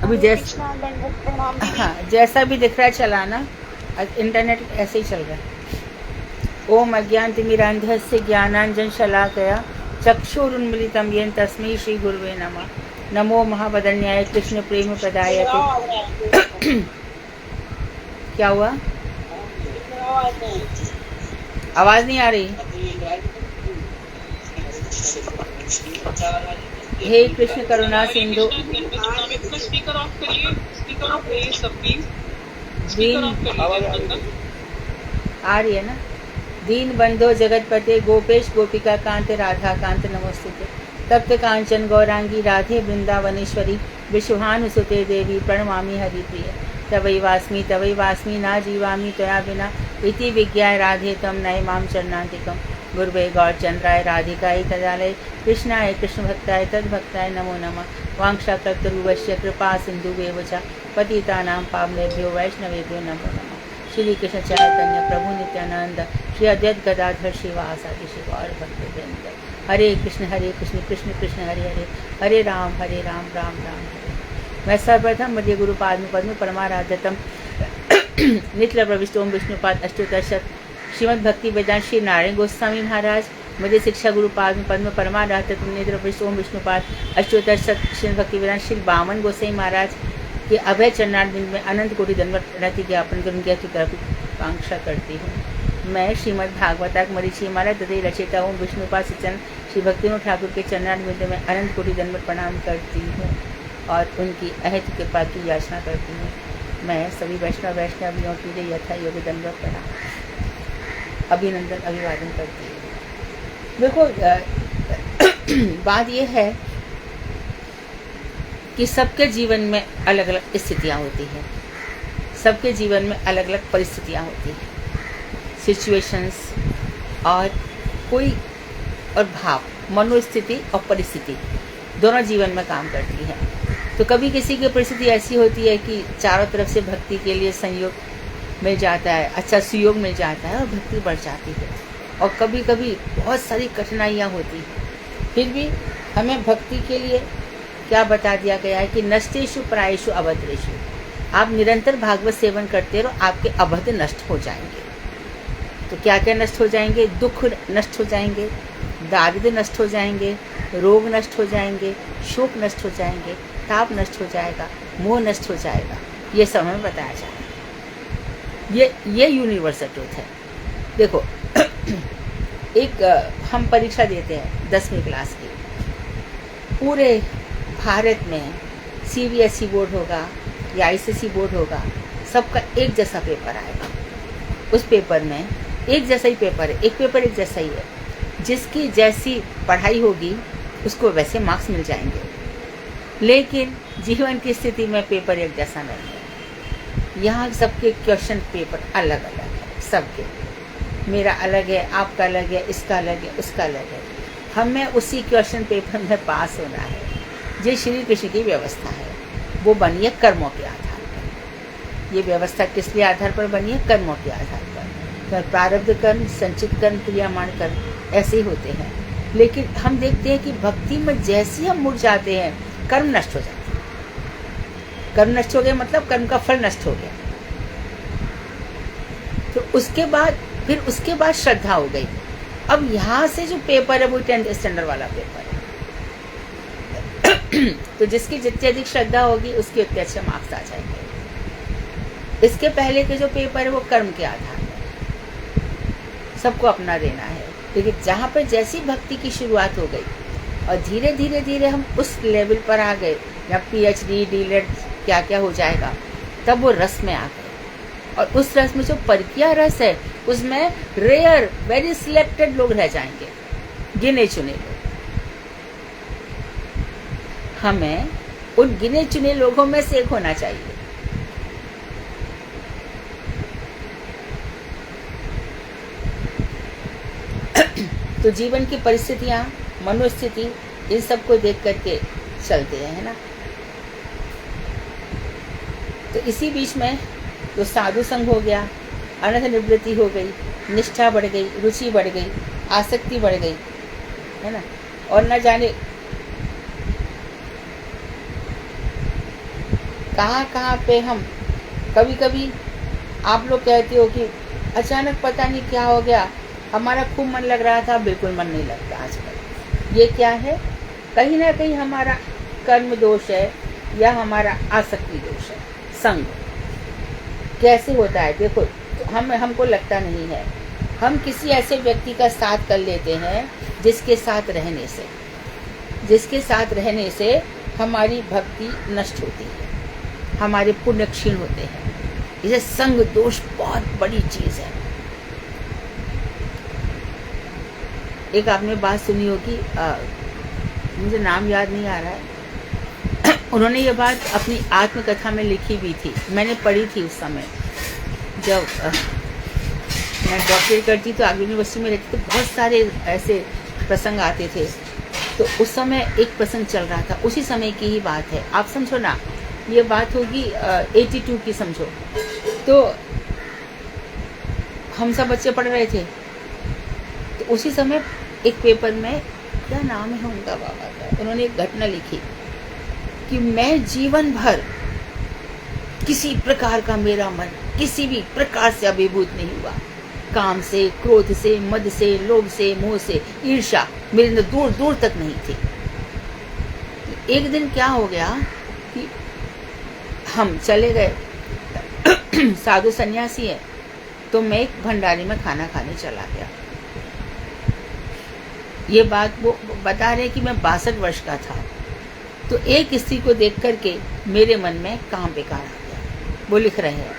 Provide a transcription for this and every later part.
अभी कृष्णा दंडवत प्रणाम दीदी। हाँ, जैसा भी दिख रहा है चलाना, इंटरनेट ऐसे ही चल रहा है। ओम अज्ञानतिमिरान्धस्य ज्ञानाञ्जनशलाकया चक्षुरुन्मीलितं येन तस्मै श्रीगुरुवे नमः। नमो महावदन्याय कृष्ण प्रेम प्रदायते। क्या हुआ? आवाज नहीं आ रही? हे कृष्ण करुणा सिंधु। स्पीकर ऑफ करिए, स्पीकर ऑफ करिए सब प्लीज। दीन आ रही है ना? दीन बंधो जगतपते गोपेश गोपिका कांत राधा कांत नमोस्तुते। तप्त कांचन गौरांगी राधे वृंदावनेश्वरी विश्वानुसुते देवी प्रणमामि हरिप्रिय। तवै वास्मि ना जीवामि त्वया विना इति विज्ञाय राधे तम नय माम चरणान्तिकम। गुरुवे गौरचंद्राय राधिकाय तदालय कृष्णाय कृष्ण भक्ताय तद्भक्ताय नमो नमः। वांक्षाकल्पतरुवश्य कृपा सिन्धुवेव च पतितानां पावनेभ्यो वैष्णवेभ्यो नमो नमः। श्री कृष्ण चैतन्य प्रभु नित्यानंद श्री अद्वैत गदाधर शिवासादि शिव और भक्तवृंद। हरे कृष्ण कृष्ण कृष्ण हरे हरे, हरे राम राम राम हरे। मैं सर्वप्रथम मध्य गुरु पाद पद्म परमाराध्यतम नित्य प्रविष्ट ओम विष्णुपाद अष्टोत्तर श्रीमद भक्ति वेदांत श्री नारायण गोस्वामी महाराज मध्य शिक्षा गुरु पाद पद्म परमाराध्यतम नित्य प्रविष्ट ओम विष्णुपाद अष्टोत्तर श्रीमद भक्ति वेदांत श्री वामन गोसाई महाराज कि अभय चरणारविंद में अनंत कोटि दंडवत प्रणति ज्ञापन कर उनकी आकांक्षा करती हूँ। मैं श्रीमद् भागवताक मरीचि महाराज तथा रचयिता हूँ विष्णुपाद सचन श्री भक्तिविनोद ठाकुर के चरणारविंद में अनंत कोटि दंडवत प्रणाम करती हूँ और उनकी अहत कृपा की याचना करती हूँ। मैं सभी वैष्णवियों के लिए यथा योग्य दंडवत प्रणाम अभिनंदन अभिवादन करती हूँ। देखो बात यह है कि सबके जीवन में अलग अलग स्थितियाँ होती हैं, सबके जीवन में अलग अलग परिस्थितियाँ होती हैं, सिचुएशंस और कोई और भाव, मनोस्थिति और परिस्थिति दोनों जीवन में काम करती है। तो कभी किसी की परिस्थिति ऐसी होती है कि चारों तरफ से भक्ति के लिए संयोग मिल जाता है, अच्छा सुयोग मिल जाता है और भक्ति बढ़ जाती है। और कभी कभी बहुत सारी कठिनाइयाँ होती हैं, फिर भी हमें भक्ति के लिए क्या बता दिया गया है कि नष्टेषु प्रायेषु अभद्रेषु। आप निरंतर भागवत सेवन करते रहो, आपके अभद्र नष्ट हो जाएंगे। तो क्या क्या नष्ट हो जाएंगे? दुख नष्ट हो जाएंगे, दारिद्र्य नष्ट हो जाएंगे, रोग नष्ट हो जाएंगे, शोक नष्ट हो जाएंगे, ताप नष्ट हो जाएगा, मोह नष्ट हो जाएगा। ये सब हमें बताया जाए। ये यूनिवर्सल ट्रूथ है। देखो एक हम परीक्षा देते हैं 10वीं क्लास की, पूरे भारत में CBSE बोर्ड होगा या ICSE बोर्ड होगा, सबका एक जैसा पेपर आएगा। उस पेपर में एक जैसा ही पेपर है, एक पेपर एक जैसा ही है। जिसकी जैसी पढ़ाई होगी उसको वैसे मार्क्स मिल जाएंगे, लेकिन जीवन की स्थिति में पेपर एक जैसा नहीं है। यहाँ सबके क्वेश्चन पेपर अलग अलग है, सबके। मेरा अलग है, आपका अलग है, इसका अलग है, उसका अलग है। हमें उसी क्वेश्चन पेपर में पास होना है। ये श्री कृष्ण की व्यवस्था है, वो बनी है कर्मों के आधार पर। ये व्यवस्था किस लिए आधार पर बनी है? कर्मों के आधार पर। तो प्रारब्ध कर्म, संचित कर्म, क्रियामान कर्म ऐसे ही होते हैं। लेकिन हम देखते हैं कि भक्ति में जैसे हम मुड़ जाते हैं, कर्म नष्ट हो जाते हैं। कर्म नष्ट हो गए मतलब कर्म का फल नष्ट हो गया। तो उसके बाद श्रद्धा हो गई। अब यहाँ से जो पेपर है वो 10th स्टैंडर्ड वाला पेपर है। तो जिसकी जितनी अधिक श्रद्धा होगी उसके उतने अच्छे मार्क्स आ जाएंगे। इसके पहले के जो पेपर है वो कर्म के आधार पर, सबको अपना देना है। लेकिन जहाँ पर जैसी भक्ति की शुरुआत हो गई और धीरे धीरे धीरे हम उस लेवल पर आ गए या PhD DLED क्या क्या हो जाएगा, तब वो रस में आ गए। और उस रस में जो परकिया रस है उसमें रेयर वेरी सिलेक्टेड लोग रह जाएंगे, गिने चुने लोग। हमें उन गिने चुने लोगों में से एक होना चाहिए। तो जीवन की परिस्थितियां, मनोस्थिति, इन सब को देख करके चलते हैं, है ना। तो इसी बीच में तो साधु संग हो गया, अनर्थ निवृत्ति हो गई, निष्ठा बढ़ गई, रुचि बढ़ गई, आसक्ति बढ़ गई, है ना। और न जाने कहाँ कहाँ पे हम कभी कभी आप लोग कहते हो कि अचानक पता नहीं क्या हो गया, हमारा खूब मन लग रहा था, बिल्कुल मन नहीं लगता आजकल। ये क्या है? कहीं ना कहीं हमारा कर्म दोष है या हमारा आसक्ति दोष है, संग। कैसे होता है देखो, हमको लगता नहीं है, हम किसी ऐसे व्यक्ति का साथ कर लेते हैं जिसके साथ रहने से हमारी भक्ति नष्ट होती है, हमारे पुण्य क्षीण होते हैं। इसे संग दोष बहुत बड़ी चीज है। एक आपने बात सुनी होगी, मुझे नाम याद नहीं आ रहा है, उन्होंने ये बात अपनी आत्मकथा में लिखी भी थी, मैंने पढ़ी थी उस समय जब मैं डॉक्टरेट करती तो आगरा यूनिवर्सिटी में रहती, तो बहुत सारे ऐसे प्रसंग आते थे। तो उस समय एक प्रसंग चल रहा था, उसी समय की ही बात है, आप समझो ना, ये बात होगी 82 की समझो। तो हम सब बच्चे पढ़ रहे थे, तो उसी समय एक पेपर में, क्या नाम है उनका बाबा का, उन्होंने एक घटना लिखी कि मैं जीवन भर किसी प्रकार का मेरा मन किसी भी प्रकार से अभिभूत नहीं हुआ, काम से, क्रोध से, मद से, लोभ से, मोह से, ईर्ष्या मेरे अंदर दूर दूर तक नहीं थी। एक दिन क्या हो गया कि हम चले गए, साधु सन्यासी है, तो मैं एक भंडारी में खाना खाने चला गया। ये बात वो बता रहे कि मैं 62 वर्ष का था। तो एक स्त्री को देख करके मेरे मन में काम बेकार आ गया, वो लिख रहे हैं,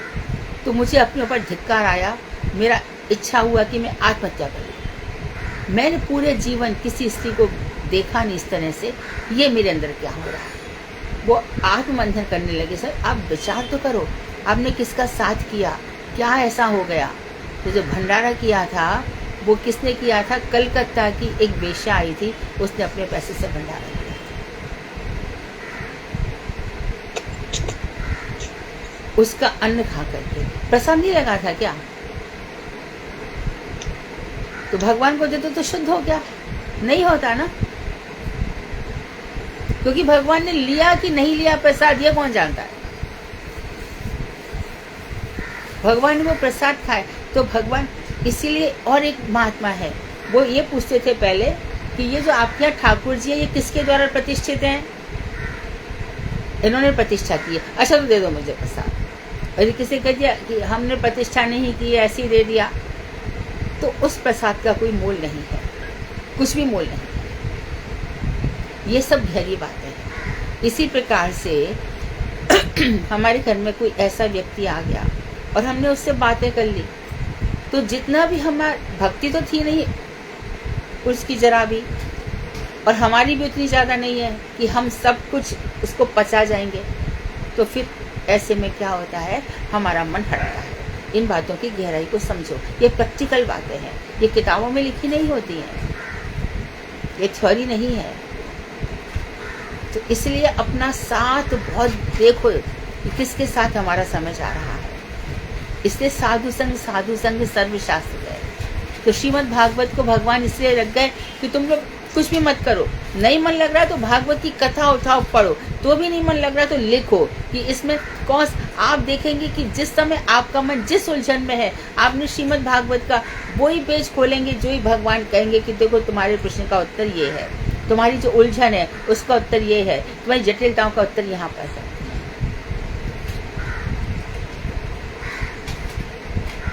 तो मुझे अपने ऊपर धिक्कार आया, मेरा इच्छा हुआ कि मैं आत्महत्या कर लूं। मैंने पूरे जीवन किसी स्त्री को देखा नहीं इस तरह से, ये मेरे अंदर क्या हो रहा है। वो आत्ममंथन करने लगे, सर आप विचार तो करो, आपने किसका साथ किया, क्या ऐसा हो गया। तो जो भंडारा किया था वो किसने किया था? कलकत्ता की एक वेश्या आई थी, उसने अपने पैसे से भंडारा किया था। उसका अन्न खा करके प्रसाद नहीं लगा था क्या? तो भगवान को देते तो शुद्ध हो गया, नहीं होता ना, क्योंकि भगवान ने लिया कि नहीं लिया प्रसाद ये कौन जानता है। भगवान ने वो प्रसाद खाए तो भगवान, इसीलिए और एक महात्मा है, वो ये पूछते थे पहले कि ये जो आपके यहाँ ठाकुर जी है ये किसके द्वारा प्रतिष्ठित हैं? इन्होंने प्रतिष्ठा की है, अच्छा तो दे दो मुझे प्रसाद। और किसी कह दिया कि हमने प्रतिष्ठा नहीं की, ऐसे ही दे दिया, तो उस प्रसाद का कोई मोल नहीं है, कुछ भी मोल नहीं है। ये सब गहरी बातें हैं। इसी प्रकार से हमारे घर में कोई ऐसा व्यक्ति आ गया और हमने उससे बातें कर ली, तो जितना भी हमारी भक्ति तो थी नहीं उसकी जरा भी, और हमारी भी उतनी ज़्यादा नहीं है कि हम सब कुछ उसको पचा जाएंगे, तो फिर ऐसे में क्या होता है, हमारा मन हटता है। इन बातों की गहराई को समझो, ये प्रैक्टिकल बातें हैं, ये किताबों में लिखी नहीं होती हैं, ये थ्योरी नहीं है। तो इसलिए अपना साथ बहुत देखो कि किसके साथ हमारा समय जा रहा है। इसलिए साधु संग सर्वशास्त्र है। तो श्रीमद् भागवत को भगवान इसलिए रख गए कि तुम लोग कुछ भी मत करो, नहीं मन लग रहा है तो भागवत की कथा उठाओ पढ़ो, तो भी नहीं मन लग रहा तो लिखो कि इसमें कौन। आप देखेंगे कि जिस समय आपका मन जिस उलझन में है, आपने श्रीमद् भागवत का वही पेज खोलेंगे जो ही भगवान कहेंगे कि देखो तुम्हारे प्रश्न का उत्तर ये है, तुम्हारी जो उलझन है उसका उत्तर ये है, तुम्हारी जटिलताओं का उत्तर यहाँ पर है।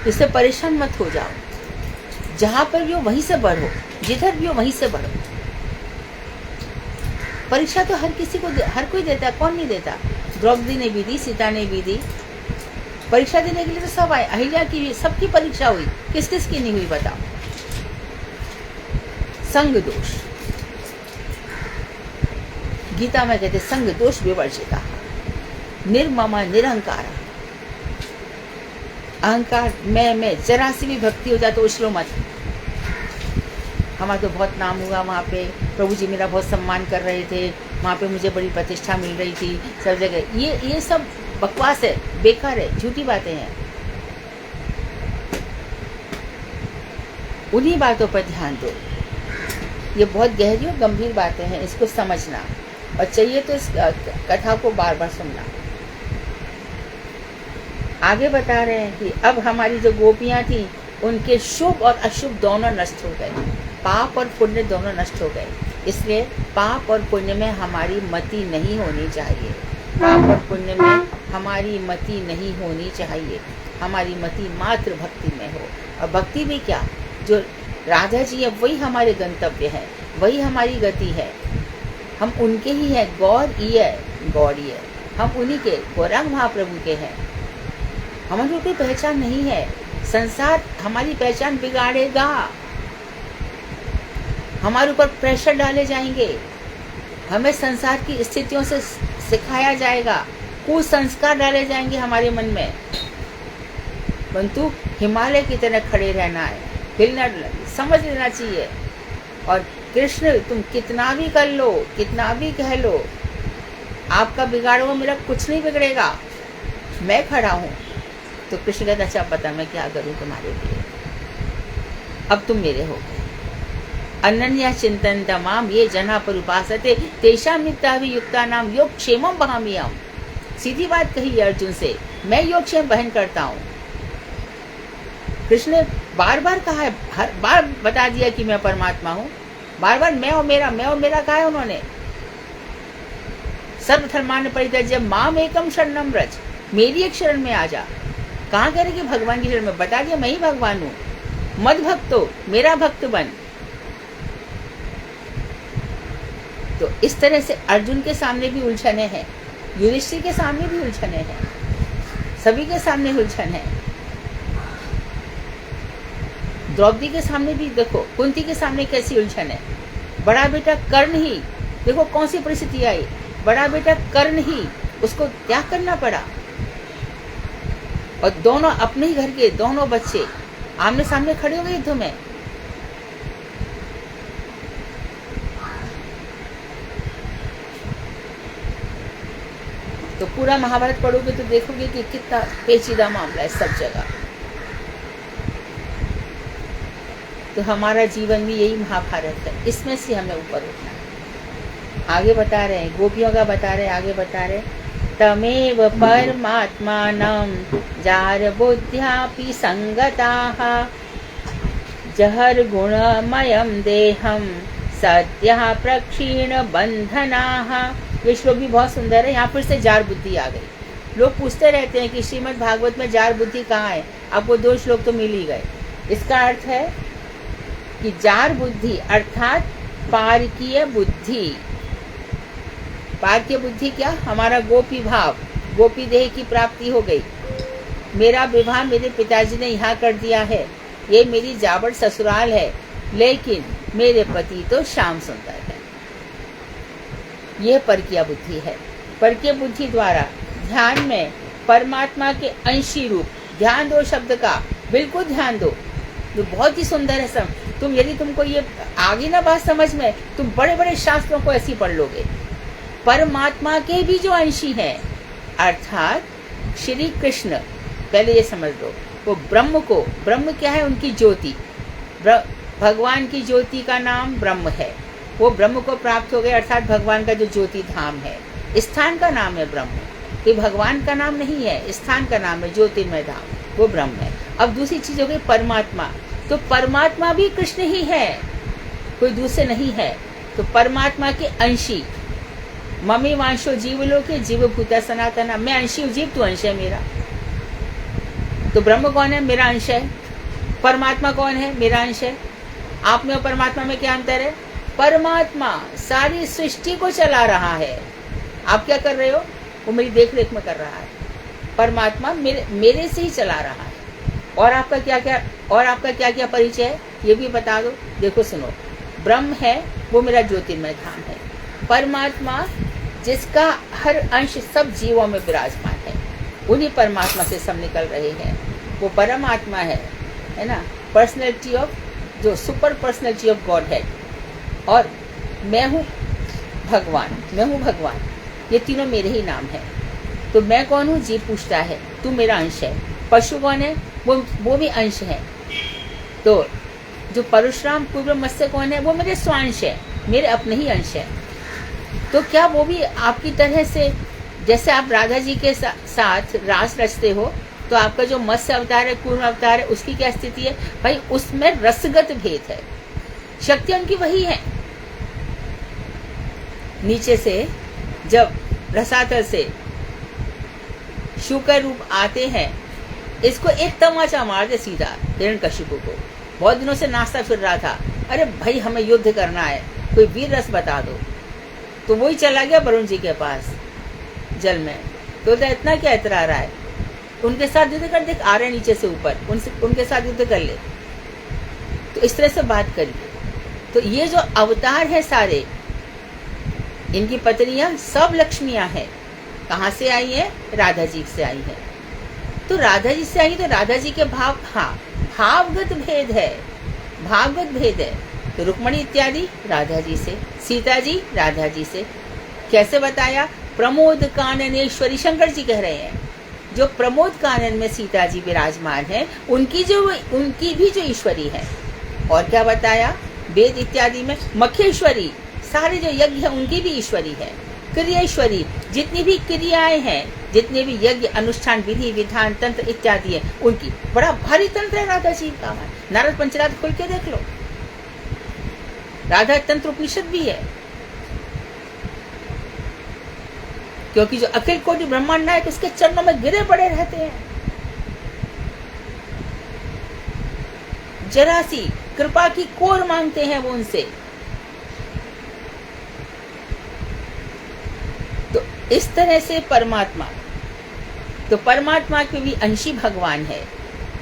इससे परेशान मत हो जाओ, जहां पर भी हो वहीं से बढ़ो, जिधर भी हो वहीं से बढ़ो। परीक्षा तो हर कोई देता है, कौन नहीं देता। द्रौपदी ने भी दी, सीता ने भी दी, परीक्षा देने के लिए तो सब आए। अहिल्या की भी, सबकी परीक्षा हुई, किस किस की नहीं हुई बताओ। संग दोष, गीता में कहते संग दोष विवर्जिता, निर्ममा निरहंकार। अहंकार मैं जरा सी भी भक्ति हो जाए तो उछलो मत। हमारा तो बहुत नाम हुआ वहाँ पे, प्रभु जी मेरा बहुत सम्मान कर रहे थे, वहाँ पे मुझे बड़ी प्रतिष्ठा मिल रही थी सब जगह। ये सब बकवास है, बेकार है, झूठी बातें हैं। उन्हीं बातों पर ध्यान दो। ये बहुत गहरी और गंभीर बातें हैं, इसको समझना, और चाहिए तो इस कथा को बार बार सुनना। आगे बता रहे हैं कि अब हमारी जो गोपियां थी उनके शुभ और अशुभ दोनों नष्ट हो गए, पाप और पुण्य दोनों नष्ट हो गए। इसलिए पाप और पुण्य में हमारी मति नहीं होनी चाहिए, पाप और पुण्य में हमारी मति नहीं होनी चाहिए। हमारी मति मात्र भक्ति में हो। और भक्ति भी क्या, जो राधा जी है वही हमारे गंतव्य है, वही हमारी गति है। हम उनके ही हैं, गौर ई है, गौर ही है, हम उन्हीं के, गौरांग महाप्रभु के हैं। हमारी कोई पहचान नहीं है। संसार हमारी पहचान बिगाड़ेगा, हमारे ऊपर प्रेशर डाले जाएंगे, हमें संसार की स्थितियों से सिखाया जाएगा, कुसंस्कार डाले जाएंगे हमारे मन में। परंतु हिमालय की तरह खड़े रहना है, हिलना, समझ लेना चाहिए। और कृष्ण तुम कितना भी कर लो, कितना भी कह लो, आपका बिगाड़ो मेरा कुछ नहीं बिगड़ेगा, मैं खड़ा हूँ। तो कृष्ण कहता अच्छा पता मैं क्या करूँ तुम्हारे लिए, अब तुम मेरे हो गए। अनन्या चिंतन तमाम ये जना पर उपासते तेषां नित्याभियुक्ता नाम योग क्षेमम वहामि हम। सीधी बात कही अर्जुन से, मैं योग क्षेम वहन करता हूँ। कृष्ण ने बार बार कहा है, हर बार बता दिया कि मैं परमात्मा हूँ, बार बार मैं और मेरा कहा है उन्होंने। सर्वधर्मान् परित्यज्य माम एकम शरणम व्रज, मेरी एक शरण में आ जा। कहाँ कह रहे कि भगवान की शरण में, बता दिया मैं ही भगवान हूँ। मद भक्तो, मेरा भक्त बन। तो इस तरह से अर्जुन के सामने भी उलझने हैं, युधिष्ठिर के सामने भी उलझने हैं, सभी के सामने उलझन है। द्रौपदी के सामने भी देखो, कुंती के सामने कैसी उलझन है। बड़ा बेटा कर्ण ही, देखो कौन सी परिस्थिति आई, बड़ा बेटा कर्ण ही उसको त्याग करना पड़ा। और दोनों अपने ही घर के दोनों बच्चे आमने सामने खड़े हो गए युद्ध में। तो पूरा महाभारत पढ़ोगे तो देखोगे कि कितना पेचीदा मामला है सब जगह। तो हमारा जीवन भी यही महाभारत है, इसमें से हमें ऊपर उठना है। आगे बता रहे हैं, गोपियों का बता रहे, आगे बता रहे, तमेव परमात्मानं जार बुद्ध्यापि संगताः जहर गुणमयं देहं सद्यः प्रक्षीण बंधनाः। ये श्लोक भी बहुत सुंदर है। यहाँ फिर से जार बुद्धि आ गई। लोग पूछते रहते हैं कि श्रीमद् भागवत में जार बुद्धि कहाँ है, आपको 2 श्लोक तो मिल ही गए। इसका अर्थ है कि जार बुद्धि अर्थात पारकीय बुद्धि। पारकीय बुद्धि क्या, हमारा गोपी भाव, गोपी देह की प्राप्ति हो गई। मेरा विवाह मेरे पिताजी ने यहाँ कर दिया है, ये मेरी जाबड़ ससुराल है, लेकिन मेरे पति तो श्याम सुंदर है। यह परकीय बुद्धि है। परकीय बुद्धि द्वारा ध्यान में परमात्मा के अंशी रूप, ध्यान दो शब्द का, बिल्कुल ध्यान दो, जो बहुत ही सुंदर है। सब तुम, यदि तुमको ये आगे ना बात समझ में, तुम बड़े बड़े शास्त्रों को ऐसे पढ़ लोगे। परमात्मा के भी जो अंशी हैं, अर्थात श्री कृष्ण, पहले ये समझ लो, वो ब्रह्म को, ब्रह्म क्या है, उनकी ज्योति, भगवान की ज्योति का नाम ब्रह्म है। वो ब्रह्म को प्राप्त हो गए, अर्थात भगवान का जो ज्योति धाम है, स्थान का नाम है ब्रह्म। ये भगवान का नाम नहीं है, स्थान का नाम है, ज्योतिर्मय धाम, वो ब्रह्म है। अब दूसरी चीज हो गई परमात्मा। तो परमात्मा भी कृष्ण ही है, कोई दूसरे नहीं है। तो परमात्मा के अंशी, ममी वांशो जीवलोके जीवभूता सनातना, मैं अंशी हूँ, जीव तू अंश है मेरा। तो ब्रह्म कौन है, मेरा अंश है। परमात्मा कौन है, मेरा अंश है। आप में और परमात्मा में क्या अंतर है। परमात्मा सारी सृष्टि को चला रहा है, आप क्या कर रहे हो, वो मेरी देख रेख में कर रहा है। परमात्मा मेरे से ही चला रहा है। और आपका क्या क्या परिचय है, ये भी बता दो। देखो सुनो, ब्रह्म है वो मेरा ज्योतिर्मय धाम है। परमात्मा जिसका हर अंश सब जीवों में विराजमान है, उन्हीं परमात्मा से सब निकल रहे हैं। वो परमात्मा है ना, पर्सनैलिटी ऑफ, जो सुपर पर्सनैलिटी ऑफ गॉड है। और मैं हूँ भगवान, ये तीनों मेरे ही नाम है। तो मैं कौन हूँ, जीव पूछता है, तू मेरा अंश है। पशु कौन है, वो भी अंश है। तो जो परशुराम पूर्व मत्स्य कौन है, वो मेरे स्वांश है, मेरे अपने ही अंश है। तो क्या वो भी आपकी तरह से, जैसे आप राधा जी के साथ रास रचते हो, तो तो आपका जो मत्स्य अवतार है, कूर्म अवतार है, उसकी क्या स्थिति है भाई? उसमें रसगत भेद है, शक्ति उनकी वही है। नीचे से जब रसातल से शुकर रूप आते हैं, इसको एक तमाचा मार दे सीधा हिरण्यकशिपु को। बहुत दिनों से नाचता फिर रहा था, अरे भाई हमें युद्ध करना है, कोई वीर रस बता दो। तो वही चला गया वरुण जी के पास जल में, तो इतना क्या इतरा रहा है, उनके साथ युद्ध कर, देख आ रहे नीचे से ऊपर, उनके साथ युद्ध कर ले। तो इस तरह से बात करिए। तो ये जो अवतार है सारे, इनकी पत्नियां सब लक्ष्मियां हैं। कहाँ से आई है? राधा जी से आई है। तो राधा जी से आई तो राधा जी के भाव, हाँ भावगत भेद है, भावगत भेद है। तो रुक्मणी इत्यादि राधा जी से, सीता जी राधा जी से। कैसे बताया? प्रमोद काननेश्वरी, शंकर जी कह रहे हैं जो प्रमोद कानन में सीता जी विराजमान है, उनकी भी जो ईश्वरी है। और क्या बताया? वेद इत्यादि में मखेश्वरी, सारे जो यज्ञ है उनकी भी ईश्वरी है। क्रियाश्वरी, जितनी भी क्रियाएं हैं, जितने भी यज्ञ अनुष्ठान विधि विधान तंत्र इत्यादि है, उनकी बड़ा भारी तंत्र है राधा जी का। नारद पंचरात्र खोल के देख लो, राधा तंत्र उपनिषद भी है। क्योंकि जो अखिल कोटि ब्रह्मांड नायक उसके चरणों में गिरे पड़े रहते हैं। जरा सी कृपा की कोर मांगते हैं वो उनसे। तो इस तरह से परमात्मा, तो परमात्मा के भी अंशी भगवान है।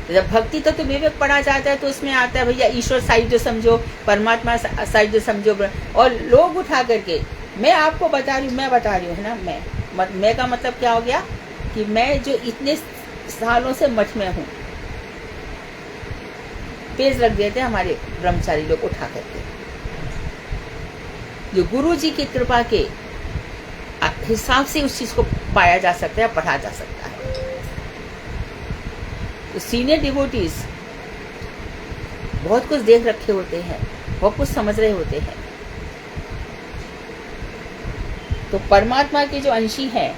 जब भक्ति तो विवेक पढ़ा जाता है तो उसमें आता है भैया ईश्वर साइड जो समझो, परमात्मा साइड जो समझो। और लोग उठा करके, मैं आपको बता रही हूँ, मैं बता रही हूँ, है ना। मैं का मतलब क्या हो गया कि मैं जो इतने सालों से मठ में हूँ, पेज रख देते हैं हमारे ब्रह्मचारी लोग उठा करके। जो गुरु जी की कृपा के हिसाब से उस चीज को पाया जा सकता है, पढ़ा जा सकता है। तो सीनियर डिवोटीज बहुत कुछ देख रखे होते हैं, बहुत कुछ समझ रहे होते हैं। तो परमात्मा के जो अंशी हैं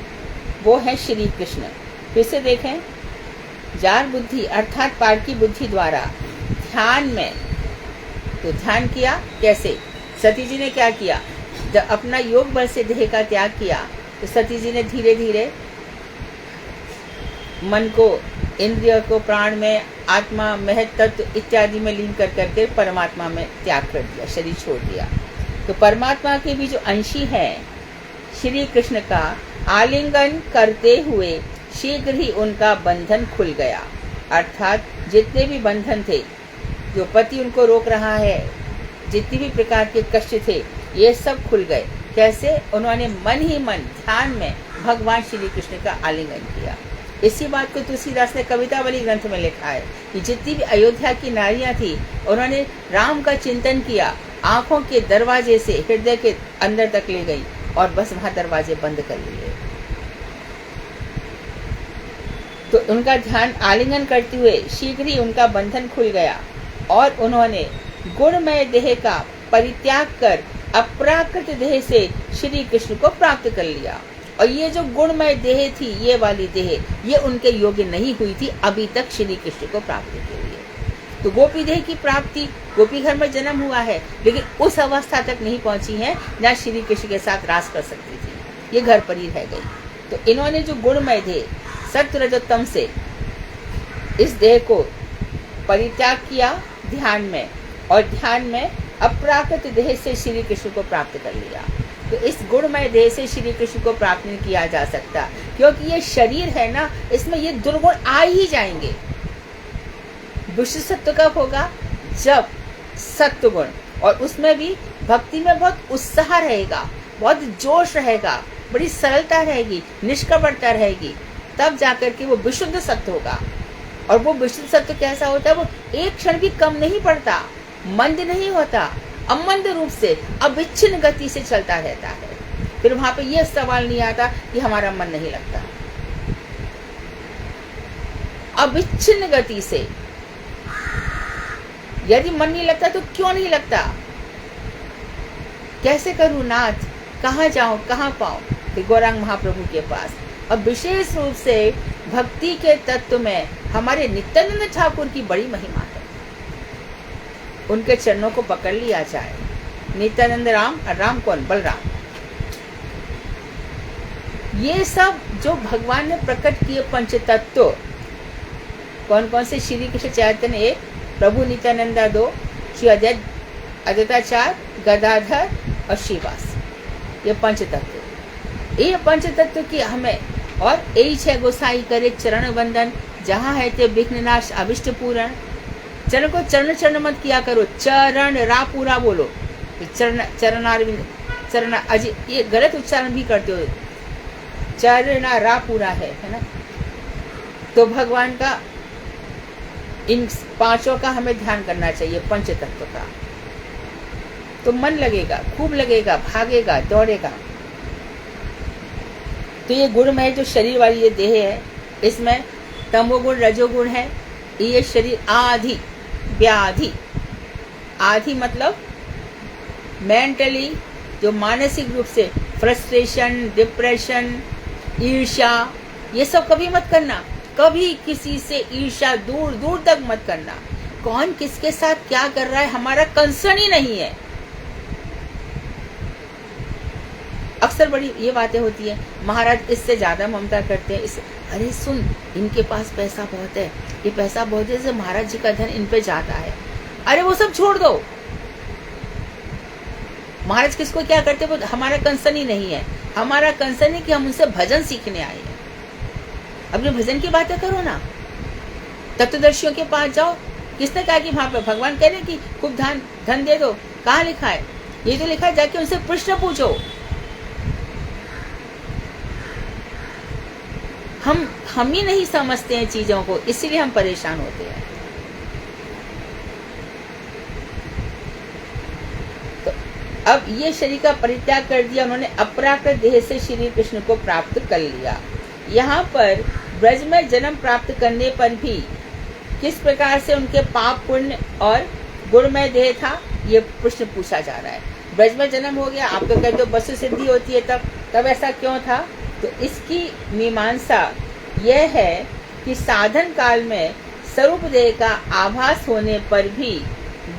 वो है श्री कृष्ण। फिर से देखें, जार बुद्धि अर्थात पार की बुद्धि द्वारा ध्यान में, तो ध्यान किया कैसे? सती जी ने क्या किया? जब अपना योग बल से देह का त्याग किया तो सती जी ने धीरे धीरे मन को, इंद्रिय को प्राण में, आत्मा, महत तत्व इत्यादि में लीन कर करके परमात्मा में त्याग कर दिया, शरीर छोड़ दिया। तो परमात्मा के भी जो अंशी हैं श्री कृष्ण का आलिंगन करते हुए शीघ्र ही उनका बंधन खुल गया। अर्थात जितने भी बंधन थे, जो पति उनको रोक रहा है, जितनी भी प्रकार के कष्ट थे, ये सब खुल गए। कैसे? उन्होंने मन ही मन ध्यान में भगवान श्री कृष्ण का आलिंगन किया। इसी बात को तुलसीदास ने कवितावली ग्रंथ में लिखा है कि जितनी भी अयोध्या की नारियां थी, उन्होंने राम का चिंतन किया, आंखों के दरवाजे से हृदय के अंदर तक ले गई और बस वहां दरवाजे बंद कर लिए। तो उनका ध्यान आलिंगन करते हुए शीघ्र ही उनका बंधन खुल गया और उन्होंने गुणमय देह का परित्याग कर अप्राकृत देह से श्री कृष्ण को प्राप्त कर लिया। और ये जो गुणमय देह थी, ये वाली देह, ये उनके योग्य नहीं हुई थी अभी तक श्री कृष्ण को प्राप्ति के लिए। तो गोपी देह की प्राप्ति, गोपी घर में जन्म हुआ है, लेकिन उस अवस्था तक नहीं पहुंची है जहाँ श्री कृष्ण के साथ रास कर सकती थी, ये घर पर ही रह गई। तो इन्होंने जो गुणमय देह सत्व रजोत्तम से इस देह को परित्याग किया ध्यान में, और ध्यान में अप्राकृत देह से श्री कृष्ण को प्राप्त कर लिया। तो इस गुणमय देह से श्री कृष्ण को प्राप्त नहीं किया जा सकता, क्योंकि ये शरीर है ना, इसमें ये दुर्गुण आ ही जाएंगे। विशुद्ध सत्व कब होगा? जब सत्व गुण, और उसमें भी भक्ति में बहुत उत्साह रहेगा, बहुत जोश रहेगा, बड़ी सरलता रहेगी, निष्कपटता रहेगी, तब जाकर के वो विशुद्ध सत्व होगा। और वो विशुद्ध सत्व कैसा होता है? वो एक क्षण भी कम नहीं पड़ता, मंद नहीं होता, अमंद रूप से अविच्छिन्न गति से चलता रहता है। फिर वहां पे ये सवाल नहीं आता कि हमारा मन नहीं लगता। अविच्छिन्न गति से यदि मन नहीं लगता तो क्यों नहीं लगता? कैसे करूं नाथ, कहाँ जाऊं, कहाँ पाऊं? फिर गौरांग महाप्रभु के पास। अब विशेष रूप से भक्ति के तत्व में हमारे नित्यानंद ठाकुर की बड़ी महिमा है। उनके चरणों को पकड़ लिया जाए। नित्यानंद राम, राम कौन? बलराम। ये सब जो भगवान ने प्रकट किए पंच तत्व कौन कौन से? श्री कृष्ण चैतन्य 1, प्रभु नित्यानंदा 2, श्री अद्वैताचार्य, गदाधर और श्रीवास। ये पंच तत्व, ये पंच तत्व की हमें और यही 6 गोसाई करे चरण वंदन, जहाँ है ते विघ्न नाश अभिष्ट पूरण। चरण को चरण चरण मत किया करो, चरण रा पूरा बोलो। चरण चरणारविंद, चरण अजी, ये गलत उच्चारण भी करते हो। चरण रा पूरा है ना। तो भगवान का इन 5 का हमें ध्यान करना चाहिए, पंच तत्व का। तो मन लगेगा, खूब लगेगा, भागेगा, दौड़ेगा। तो ये गुणमय जो शरीर वाली ये देह है, इसमें तमोगुण रजोगुण है। ये शरीर आधि व्याधि, आधि मतलब मेंटली, जो मानसिक रूप से फ्रस्ट्रेशन, डिप्रेशन, ईर्ष्या, ये सब कभी मत करना। कभी किसी से ईर्ष्या दूर दूर तक मत करना। कौन किसके साथ क्या कर रहा है हमारा कंसर्न ही नहीं है। अक्सर बड़ी ये बातें होती है, महाराज इससे ज्यादा ममता करते हैं, इस अरे सुन, इनके पास पैसा बहुत है, ये पैसा बहुत है, इससे महाराज जी का धन इन पे जाता है। अरे वो सब छोड़ दो। महाराज किसको क्या करते वो हमारा कंसर्न ही नहीं है। हमारा कंसर्न है कि हम उनसे भजन सीखने आए हैं। अपने भजन की बातें करो ना, तत्वदर्शियों के पास जाओ। किसने कहा कि वहां पे भगवान कह रहे कि खूब धन दे दो? कहाँ लिखा है? ये तो लिखा है जाके उनसे प्रश्न पूछो। हम ही नहीं समझते हैं चीजों को, इसीलिए हम परेशान होते हैं। तो अब ये शरीर का परित्याग कर दिया उन्होंने, अपराकृत देह से श्री कृष्ण को प्राप्त कर लिया। यहाँ पर ब्रज में जन्म प्राप्त करने पर भी किस प्रकार से उनके पाप पुण्य और गुणमय देह था, ये प्रश्न पूछा जा रहा है। ब्रज में जन्म हो गया, आप तो कहते हो वस्तु सिद्धि होती है, तब ऐसा क्यों था? तो इसकी मीमांसा यह है कि साधन काल में स्वरूप देह का आभास होने पर भी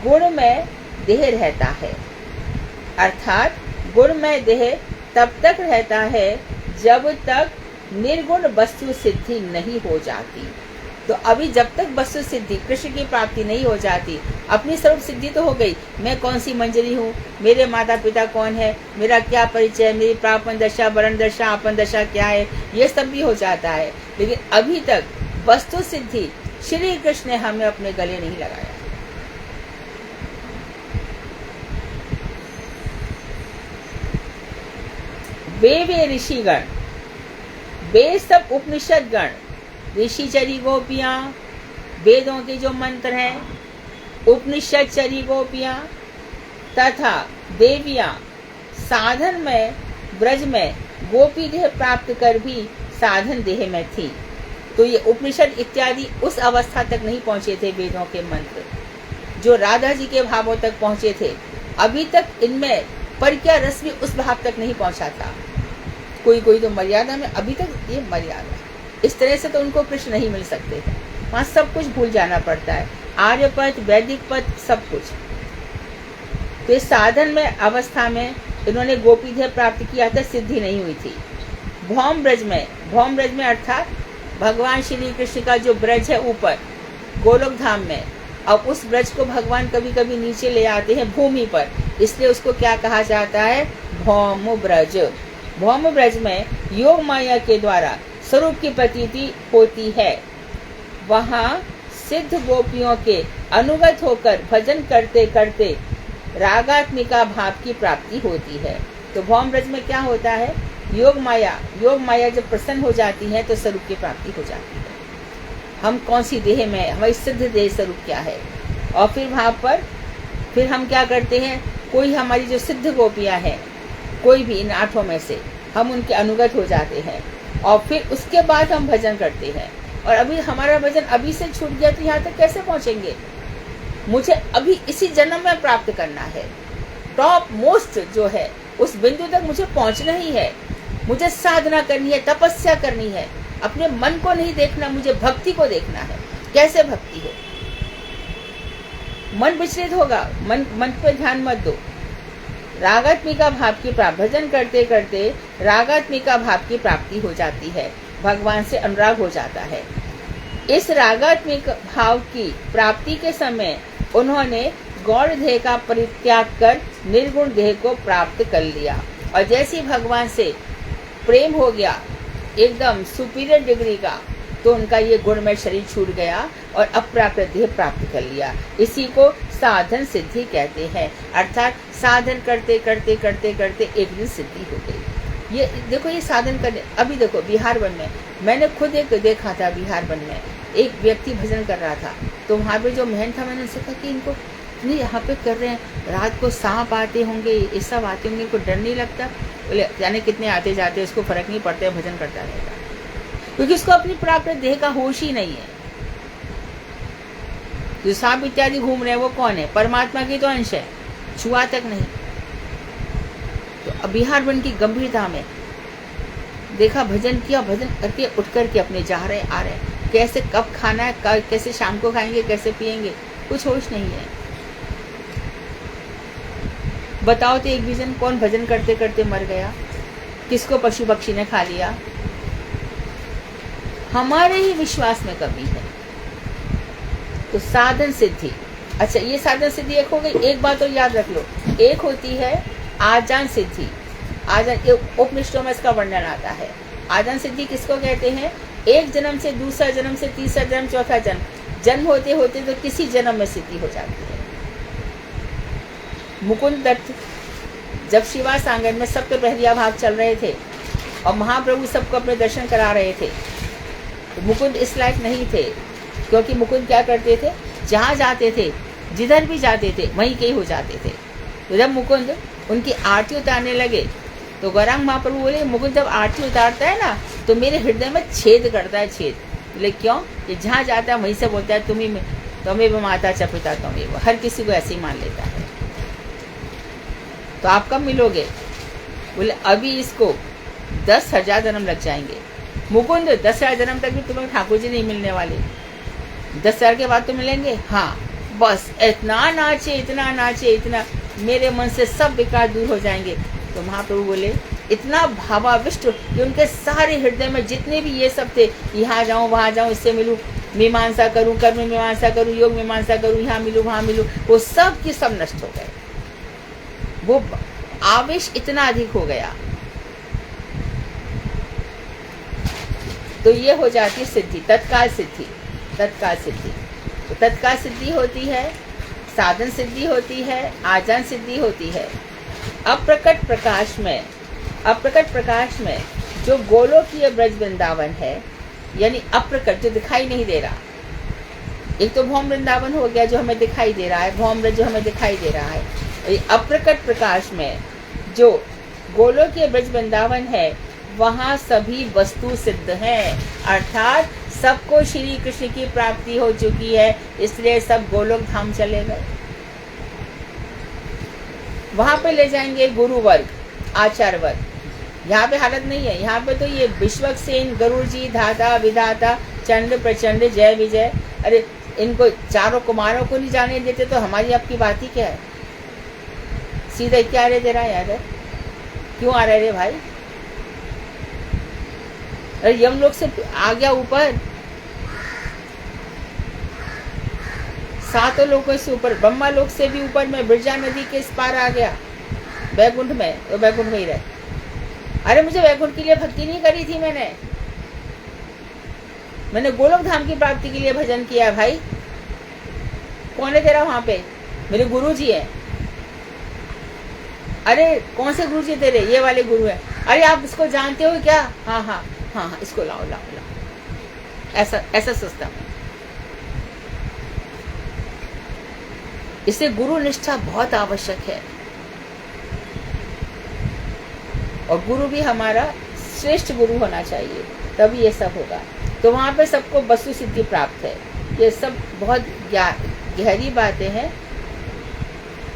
गुणमय देह रहता है। अर्थात गुणमय देह तब तक रहता है जब तक निर्गुण वस्तु सिद्धि नहीं हो जाती। तो अभी जब तक वस्तु सिद्धि कृष्ण की प्राप्ति नहीं हो जाती, अपनी स्वरूप सिद्धि तो हो गई, मैं कौन सी मंजरी हूँ, मेरे माता पिता कौन है, मेरा क्या परिचय, मेरी प्रापन दशा, वरण दशा, आपन दशा क्या है, ये सब भी हो जाता है। लेकिन अभी तक वस्तु सिद्धि श्री कृष्ण ने हमें अपने गले नहीं लगाया। वे ऋषिगण, वे सब उपनिषद गण, ऋषिचरी गोपियां, वेदों के जो मंत्र हैं, उपनिषद चरी गोपियां तथा देवियां साधन में ब्रज में गोपी देह प्राप्त कर भी साधन देह में थी। तो ये उपनिषद इत्यादि उस अवस्था तक नहीं पहुंचे थे। वेदों के मंत्र जो राधा जी के भावों तक पहुंचे थे, अभी तक इनमें परिक्या रस भी उस भाव तक नहीं पहुंचा था। कोई कोई तो मर्यादा में, अभी तक ये मर्यादा, इस तरह से तो उनको कृष्ण नहीं मिल सकते थे। वहाँ सब कुछ भूल जाना पड़ता है, आर्यपद, वैदिक पद, सब कुछ। तो इस साधन में अवस्था में इन्होंने गोपी देह प्राप्त किया था, सिद्धि नहीं हुई थी। भौम ब्रज में अर्थात भगवान श्री कृष्ण का जो ब्रज है ऊपर गोलोक धाम में, अब उस ब्रज को भगवान कभी कभी नीचे ले आते हैं भूमि पर, इसलिए उसको क्या कहा जाता है? भौम ब्रज। भौम ब्रज में योग माया के द्वारा स्वरूप की प्रतीति होती है। वहाँ सिद्ध गोपियों के अनुगत होकर भजन करते करते रागात्मिका भाव की प्राप्ति होती है। तो भौम ब्रज में क्या होता है? योग माया जब प्रसन्न हो जाती है तो स्वरूप की प्राप्ति हो जाती है। हम कौन सी देह में, हमारी सिद्ध देह स्वरूप क्या है, और फिर वहाँ पर फिर हम क्या करते हैं? कोई हमारी जो सिद्ध गोपियाँ हैं, कोई भी इन 8 में से, हम उनके अनुगत हो जाते हैं और फिर उसके बाद हम भजन करते हैं। और अभी हमारा भजन अभी से छूट गया तो यहाँ तक कैसे पहुँचेंगे? मुझे अभी इसी जन्म में प्राप्त करना है। टॉप मोस्ट जो है उस बिंदु तक मुझे पहुँचना ही है। मुझे साधना करनी है, तपस्या करनी है, अपने मन को नहीं देखना, मुझे भक्ति को देखना है। कैसे भक्ति हो? मन विचलित होगा, मन पे ध्यान मत दो। रागात्मिका भाव की प्राप्ति, भजन करते करते रागात्मिका भाव की प्राप्ति हो जाती है, भगवान से अनुराग हो जाता है। इस रागात्मिक भाव की प्राप्ति के समय उन्होंने गौण देह का परित्याग कर निर्गुण देह को प्राप्त कर लिया, और जैसे भगवान से प्रेम हो गया एकदम सुपीरियर डिग्री का, तो उनका ये गुणमय शरीर छूट गया और अप्राकृत देह प्राप्त कर लिया। इसी को साधन सिद्धि कहते हैं, अर्थात साधन करते करते करते करते एक दिन सिद्धि हो गई। ये देखो, ये साधन करने, अभी देखो बिहार वन में मैंने खुद एक देखा था, बिहार वन में एक व्यक्ति भजन कर रहा था, तो वहाँ पे जो महंत था, मैंने उनसे कहा कि इनको नहीं यहाँ पे कर रहे हैं, रात को सांप आते होंगे, ये सब आते होंगे, इनको डर नहीं लगता? बोले जाने कितने आते जाते, उसको फर्क नहीं पड़ता, भजन करता रहेगा, क्योंकि उसको अपनी प्राकृत देह का होश ही नहीं है। जो सांप इत्यादि घूम रहे हैं वो कौन है? परमात्मा की तो अंश है, छुआ तक नहीं। तो बिहार वन की गंभीरता में देखा, भजन किया, भजन करके उठ करके अपने जा रहे आ रहे, कैसे कब खाना है, कैसे शाम को खाएंगे, कैसे पिएंगे, कुछ होश नहीं है। बताओ तो एक विजन, कौन भजन करते करते मर गया? किसको पशु पक्षी ने खा लिया? हमारे ही विश्वास में कमी है। तो साधन सिद्धि, अच्छा ये साधन सिद्धि एक हो गई। एक बात और याद रख लो, एक होती है आजान सिद्धि। आजान, उपनिषदों में इसका वर्णन आता है। आजान सिद्धि किसको कहते हैं? एक जन्म से दूसरा जन्म से तीसरा जन्म चौथा जन्म, जन्म होते होते तो किसी जन्म में सिद्धि हो जाती है। मुकुंद दत्त जब शिवास आंगन में सप्त प्रहरिया भाग चल रहे थे और महाप्रभु सबको अपने दर्शन करा रहे थे, तो मुकुंद इस लायक नहीं थे, क्योंकि मुकुंद क्या करते थे, जहाँ जाते थे, जिधर भी जाते थे, वहीं के ही हो जाते थे। तो जब मुकुंद उनकी आरती उतारने लगे तो गौरांग महाप्रभु बोले, मुकुंद जब आरती उतारता है ना तो मेरे हृदय में छेद करता है, छेद। बोले क्यों? कि जहाँ जाता है वहीं से बोलता है तुम्हें माता च पिता तुम्हें, हर किसी को ऐसे ही मान लेता है। तो आप कब मिलोगे? बोले अभी इसको 10,000 जन्म लग जाएंगे। मुकुंद 10,000 जन्म तक भी तुम्हें ठाकुर जी नहीं मिलने वाले, 10,000 के बाद तो मिलेंगे। हाँ बस इतना नाचे, इतना नाचे, इतना मेरे मन से सब विकार दूर हो जाएंगे। तो महाप्रभु बोले इतना भावाविष्ट कि उनके सारे हृदय में जितने भी ये सब थे, यहाँ जाऊँ वहाँ जाऊँ, इससे मिलूँ, मीमांसा करूँ, कर्म मीमांसा करूँ, योग मीमांसा करूँ, यहाँ मिलूँ वहाँ मिलूँ, वो सब के सब नष्ट हो गए। वो आवेश इतना अधिक हो गया। तो ये हो जाती है सिद्धि, तत्काल सिद्धि। तत्काल सिद्धि, तो तत्काल सिद्धि होती है, साधन सिद्धि होती है, आजान सिद्धि होती है। अप्रकट प्रकाश में जो गोलोकीय ब्रज वृंदावन है, यानी अप्रकट जो दिखाई नहीं दे रहा, एक तो भौम वृंदावन हो गया जो हमें दिखाई दे रहा है, भौम ब्रज जो हमें दिखाई दे रहा है। अप्रकट प्रकाश में जो गोलोकीय ब्रज वृंदावन है, वहाँ सभी वस्तु सिद्ध हैं, अर्थात सबको श्री कृष्ण की प्राप्ति हो चुकी है, इसलिए सब गोलोक धाम चले गए। वहाँ पे ले जाएंगे गुरु वर्ग, आचार्य वर्ग। यहाँ पे हालत नहीं है, यहाँ पे तो ये विश्वक्सेन, गरुड़ जी, धाता, विधाता, चंड, प्रचंड, जय विजय, अरे इनको चारों कुमारों को नहीं जाने देते तो हमारी आपकी बात ही क्या है? सीधा क्या रे तेरा याद है, क्यों आ रहे रे भाई? अरे यमलोक से आ गया ऊपर, 7 लोगों से ऊपर, ब्रह्मा लोक से भी ऊपर में, बिरजा नदी के इस पार आ गया वैकुंठ में, तो वैकुंठ में ही रहे। अरे मुझे वैकुंठ के लिए भक्ति नहीं करी थी, मैंने गोलोक धाम की प्राप्ति के लिए भजन किया भाई। कौन है तेरा वहां पे? मेरे गुरु जी है। अरे कौन से गुरु जी तेरे? ये वाले गुरु है। अरे आप इसको जानते हो क्या? हाँ हाँ हाँ हाँ, इसको लाओ लाओ लाओ, ऐसा सिस्टम है। इससे गुरु निष्ठा बहुत आवश्यक है, और गुरु भी हमारा श्रेष्ठ गुरु होना चाहिए, तभी ये सब होगा। तो वहाँ पे सबको वस्तु सिद्धि प्राप्त है। ये सब बहुत गहरी बातें हैं।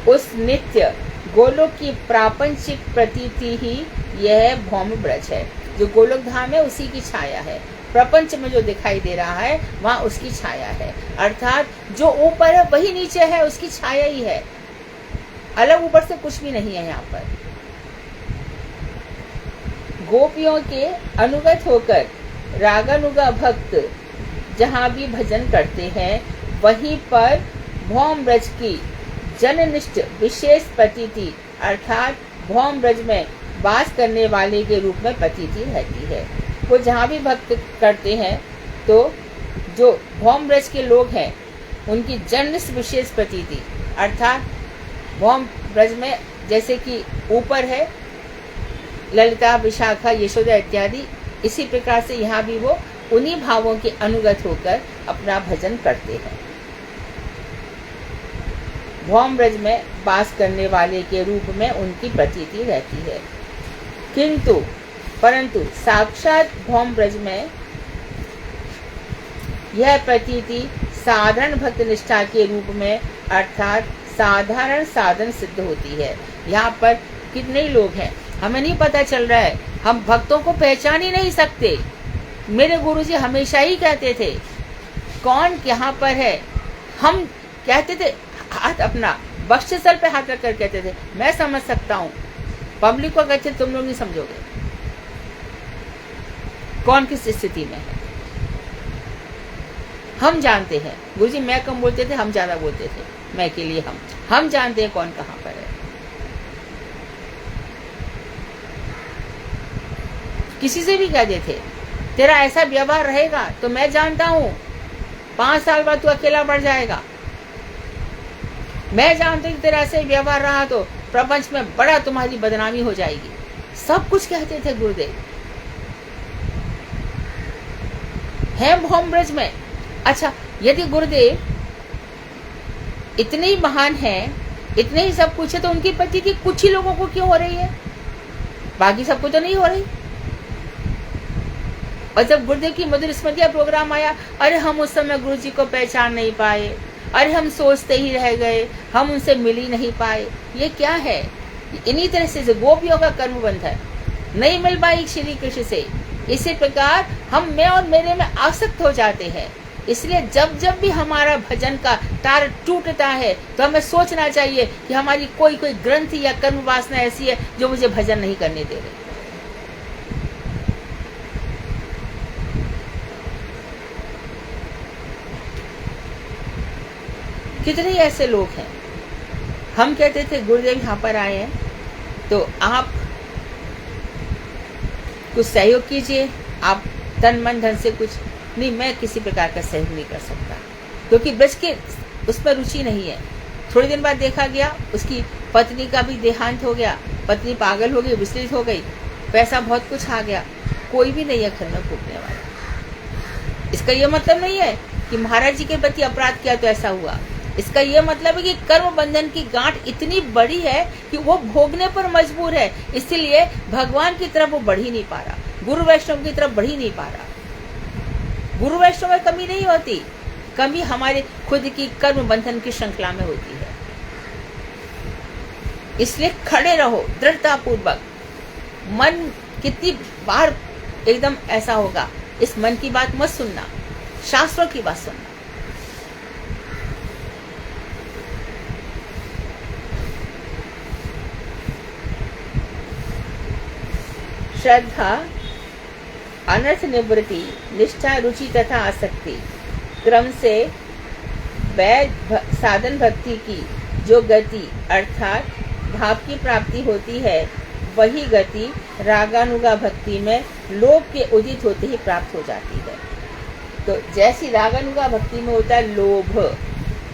उस नित्य गोलोक की प्रापंचिक प्रतीति ही यह भौम ब्रज है। जो गोलोक धाम है उसी की छाया है, प्रपंच में जो दिखाई दे रहा है वहाँ उसकी छाया है, अर्थात जो ऊपर है वही नीचे है, उसकी छाया ही है, अलग ऊपर से कुछ भी नहीं है यहाँ पर। गोपियों के अनुगत होकर रागानुगा भक्त जहाँ भी भजन करते हैं वहीं पर भौम ब्रज की जननिष्ठ विशेष प्रतीति अर्थात भौम ब्रज में वास करने वाले के रूप में प्रतीति रहती है। वो जहाँ भी भक्त करते हैं तो जो भौम ब्रज के लोग हैं उनकी जननिष्ठ विशेष प्रतीति अर्थात भौम ब्रज में जैसे कि ऊपर है ललिता, विशाखा, यशोदा इत्यादि, इसी प्रकार से यहाँ भी वो उन्हीं भावों के अनुगत होकर अपना भजन करते हैं। भौम ब्रज में वास करने वाले के रूप में उनकी प्रतीति रहती है, परंतु साक्षात भौम ब्रज में यह प्रतीति साधारण भक्त निष्ठा के रूप में अर्थात साधारण साधन सिद्ध होती है। यहाँ पर कितने लोग हैं हमें नहीं पता चल रहा है, हम भक्तों को पहचान ही नहीं सकते। मेरे गुरुजी हमेशा ही कहते थे कौन यहाँ पर है, हम कहते थे हाथ अपना वक्षस्थल पे हाथ रखकर कहते थे मैं समझ सकता हूँ, पब्लिक को कहते तुम लोग नहीं समझोगे कौन किस स्थिति में है। हम जानते हैं, गुरुजी मैं कम बोलते थे, हम ज्यादा बोलते थे, मैं के लिए हम जानते हैं कौन कहाँ पर है। किसी से भी कह देते तेरा ऐसा व्यवहार रहेगा तो मैं जानता हूँ 5 साल बाद तू अकेला बढ़ जाएगा, मैं जानता हूँ तेरा ऐसे व्यवहार रहा तो प्रपंच में बड़ा तुम्हारी बदनामी हो जाएगी। सब कुछ कहते थे गुरुदेव है भौम ब्रज में। अच्छा, यदि गुरुदेव इतने ही महान हैं, इतने ही सब कुछ है, तो उनकी प्रतीति कुछ ही लोगों को क्यों हो रही है, बाकी सबको तो नहीं हो रही। और जब गुरुदेव की मधुर स्मृतियां प्रोग्राम आया, अरे हम उस समय गुरु जी को पहचान नहीं पाए, अरे हम सोचते ही रह गए, हम उनसे मिल ही नहीं पाए। ये क्या है? इन्हीं तरह से गोपियों का कर्म बंध है, नहीं मिल पाई श्री कृष्ण से। इसी प्रकार हम मैं और मेरे में आसक्त हो जाते हैं। इसलिए जब जब भी हमारा भजन का तार टूटता है तो हमें सोचना चाहिए कि हमारी कोई ग्रंथि या कर्म वासना ऐसी है जो मुझे भजन नहीं करने दे रही। कितने ऐसे लोग हैं, हम कहते थे गुरुदेव यहाँ पर आए हैं तो आप कुछ सहयोग कीजिए, आप तन मन धन से कुछ नहीं, मैं किसी प्रकार का सहयोग नहीं कर सकता क्योंकि ब्रज के उस पर रुचि नहीं है। थोड़े दिन बाद देखा गया उसकी पत्नी का भी देहांत हो गया, पत्नी पागल हो गई, विचलित हो गई, पैसा बहुत कुछ आ गया, कोई भी नहीं है घर में फूकने वाला। इसका यह मतलब नहीं है कि महाराज जी के प्रति अपराध किया तो ऐसा हुआ। इसका यह मतलब है कि कर्म बंधन की गांठ इतनी बड़ी है कि वो भोगने पर मजबूर है, इसलिए भगवान की तरफ वो बढ़ ही नहीं पा रहा, गुरु वैष्णव की तरफ बढ़ ही नहीं पा रहा। गुरु वैष्णव में कमी नहीं होती, कमी हमारे खुद की कर्म बंधन की श्रृंखला में होती है। इसलिए खड़े रहो दृढ़ता पूर्वक। मन कितनी बार एकदम ऐसा होगा, इस मन की बात मत सुनना, शास्त्रों की बात सुनना। श्रद्धा, अनर्थ निवृत्ति, निष्ठा, रुचि तथा आसक्ति क्रम से वैध साधन भक्ति की जो गति अर्थात भाव की प्राप्ति होती है, वही गति रागानुगा भक्ति में लोभ के उदित होते ही प्राप्त हो जाती है। तो जैसी रागानुगा भक्ति में होता है लोभ,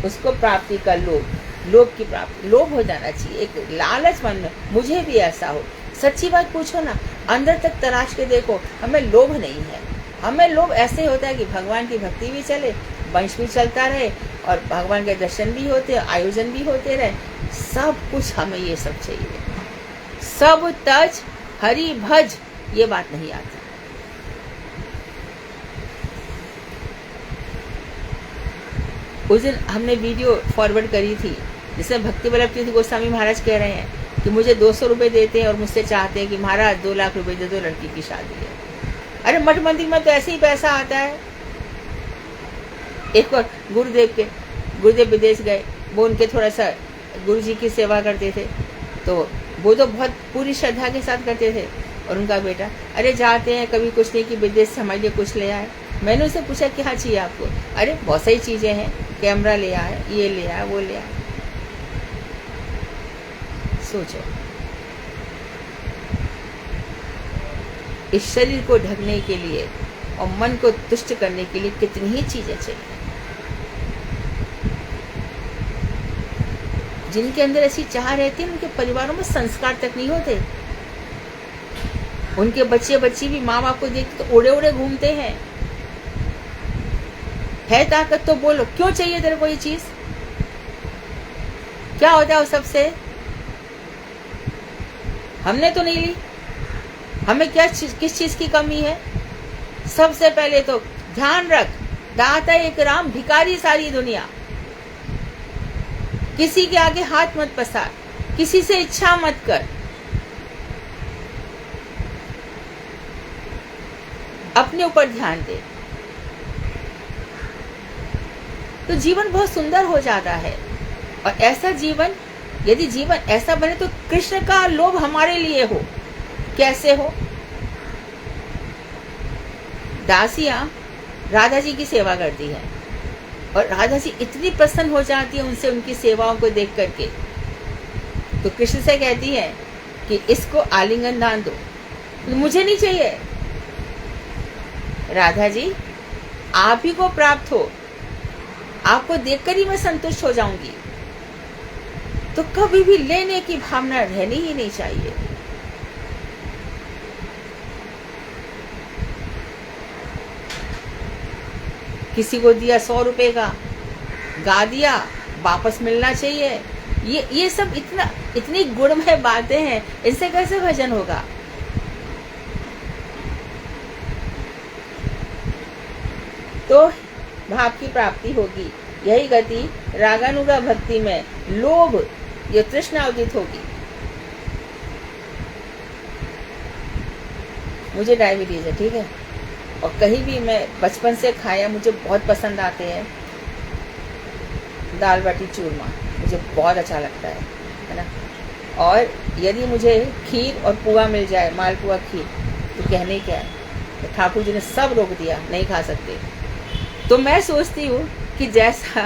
उसको प्राप्ति का लोभ की प्राप्ति, लोभ हो जाना चाहिए, एक लालच मन में, मुझे भी ऐसा हो। सच्ची बात पूछो ना, अंदर तक तराश के देखो, हमें लोभ नहीं है। हमें लोभ ऐसे होता है कि भगवान की भक्ति भी चले, वंश भी चलता रहे और भगवान के दर्शन भी होते, आयोजन भी होते रहे, सब कुछ हमें ये सब चाहिए। सब तज हरि भज, ये बात नहीं आती। उस दिन हमने वीडियो फॉरवर्ड करी थी जिसमें भक्ति वल्लभ तीर्थ गोस्वामी महाराज कह रहे हैं कि मुझे 200 रुपए देते हैं और मुझसे चाहते हैं कि महाराज 2 लाख रुपए दे दो, लड़की की शादी है। अरे मठ मंदिर में तो ऐसे ही पैसा आता है। एक और गुरुदेव विदेश गए, वो उनके थोड़ा सा गुरु जी की सेवा करते थे, तो वो तो बहुत पूरी श्रद्धा के साथ करते थे। और उनका बेटा, अरे जाते हैं कभी कुछ नहीं कि विदेश से हमारे लिए कुछ ले आए। मैंने उनसे पूछा क्या चाहिए आपको? अरे बहुत सारी चीज़ें हैं, कैमरा ले आए, ये ले आए, वो ले आए। सोचो, इस शरीर को ढकने के लिए और मन को तुष्ट करने के लिए कितनी ही चीजें चाहिए। जिनके अंदर ऐसी चाह रहती है, उनके परिवारों में संस्कार तक नहीं होते। उनके बच्चे बच्ची भी माँ बाप को देख तो उड़े उड़े घूमते हैं। है ताकत तो बोलो, क्यों चाहिए तेरे को ये चीज? क्या होता है उस सबसे? हमने तो नहीं ली, हमें किस चीज की कमी है? सबसे पहले तो ध्यान रख, दाता एक राम, भिखारी सारी दुनिया। किसी के आगे हाथ मत पसार, किसी से इच्छा मत कर, अपने ऊपर ध्यान दे, तो जीवन बहुत सुंदर हो जाता है। और ऐसा जीवन, यदि जीवन ऐसा बने तो कृष्ण का लोभ हमारे लिए हो। कैसे हो? दासियां राधा जी की सेवा करती हैं और राधा जी इतनी प्रसन्न हो जाती है उनसे, उनकी सेवाओं को देख करके, तो कृष्ण से कहती है कि इसको आलिंगन दान दो। मुझे नहीं चाहिए, राधा जी आप ही को प्राप्त हो, आपको देखकर ही मैं संतुष्ट हो जाऊंगी। तो कभी भी लेने की भावना रहनी ही नहीं चाहिए। किसी को दिया 100 रुपए का, गा दिया, वापस मिलना चाहिए। ये सब इतनी गुणमय बातें हैं, इनसे कैसे भजन होगा? तो भाव की प्राप्ति होगी। यही गति रागानुगा भक्ति में लोभ या तृष्णा उदित होगी। मुझे डायबिटीज है, ठीक है, और कहीं भी मैं बचपन से खाया, मुझे बहुत पसंद आते हैं दाल बाटी चूरमा, मुझे बहुत अच्छा लगता है ना। और यदि मुझे खीर और पुआ मिल जाए, मालपुआ खीर, तो कहने क्या है, तो ठाकुर जी ने सब रोक दिया, नहीं खा सकते। तो मैं सोचती हूँ कि जैसा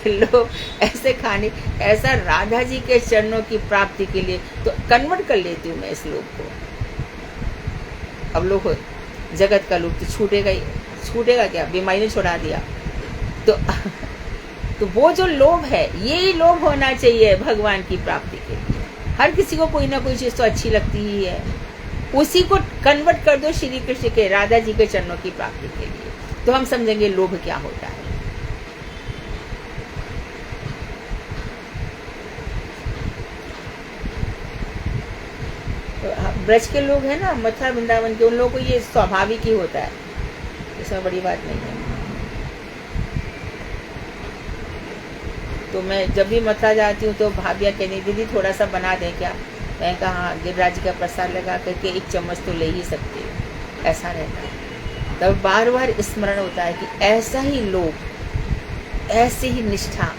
लोग ऐसे खाने, ऐसा राधा जी के चरणों की प्राप्ति के लिए तो कन्वर्ट कर लेती हूँ मैं इस लोग को। अब लोग जगत का लोग तो छूटेगा क्या? बीमारी ने छुड़ा दिया। तो वो जो लोभ है, यही लोभ होना चाहिए भगवान की प्राप्ति के लिए। हर किसी को कोई ना कोई चीज तो अच्छी लगती ही है, उसी को कन्वर्ट कर दो श्री कृष्ण के, राधा जी के चरणों की प्राप्ति के लिए, तो हम समझेंगे लोभ क्या होता है। ब्रज के लोग हैं ना, मथुरा वृंदावन के, उन लोगों को ये स्वाभाविक ही होता है, इसमें बड़ी बात नहीं है। तो मैं जब भी मथुरा जाती हूँ तो भाभियाँ कहनी, दीदी थोड़ा सा बना दें क्या? मैं कहा हाँ, गिरिराज का प्रसाद लगा करके 1 चम्मच तो ले ही सकते हो। ऐसा रहता है। तब बार बार स्मरण होता है कि ऐसा ही लोग, ऐसी ही निष्ठा।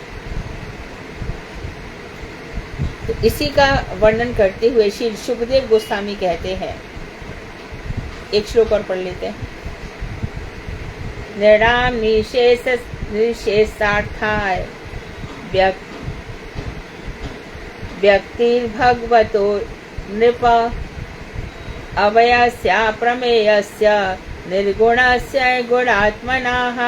तो इसी का वर्णन करते हुए श्री सुखदेव गोस्वामी कहते हैं, एक श्लोक और पढ़ लेते हैं। नृणाम निशेषार्थाय व्यक्तिर्भगवतो नृप अवयस्या प्रमेयस्य निर्गुणस्य गुणात्मनाः।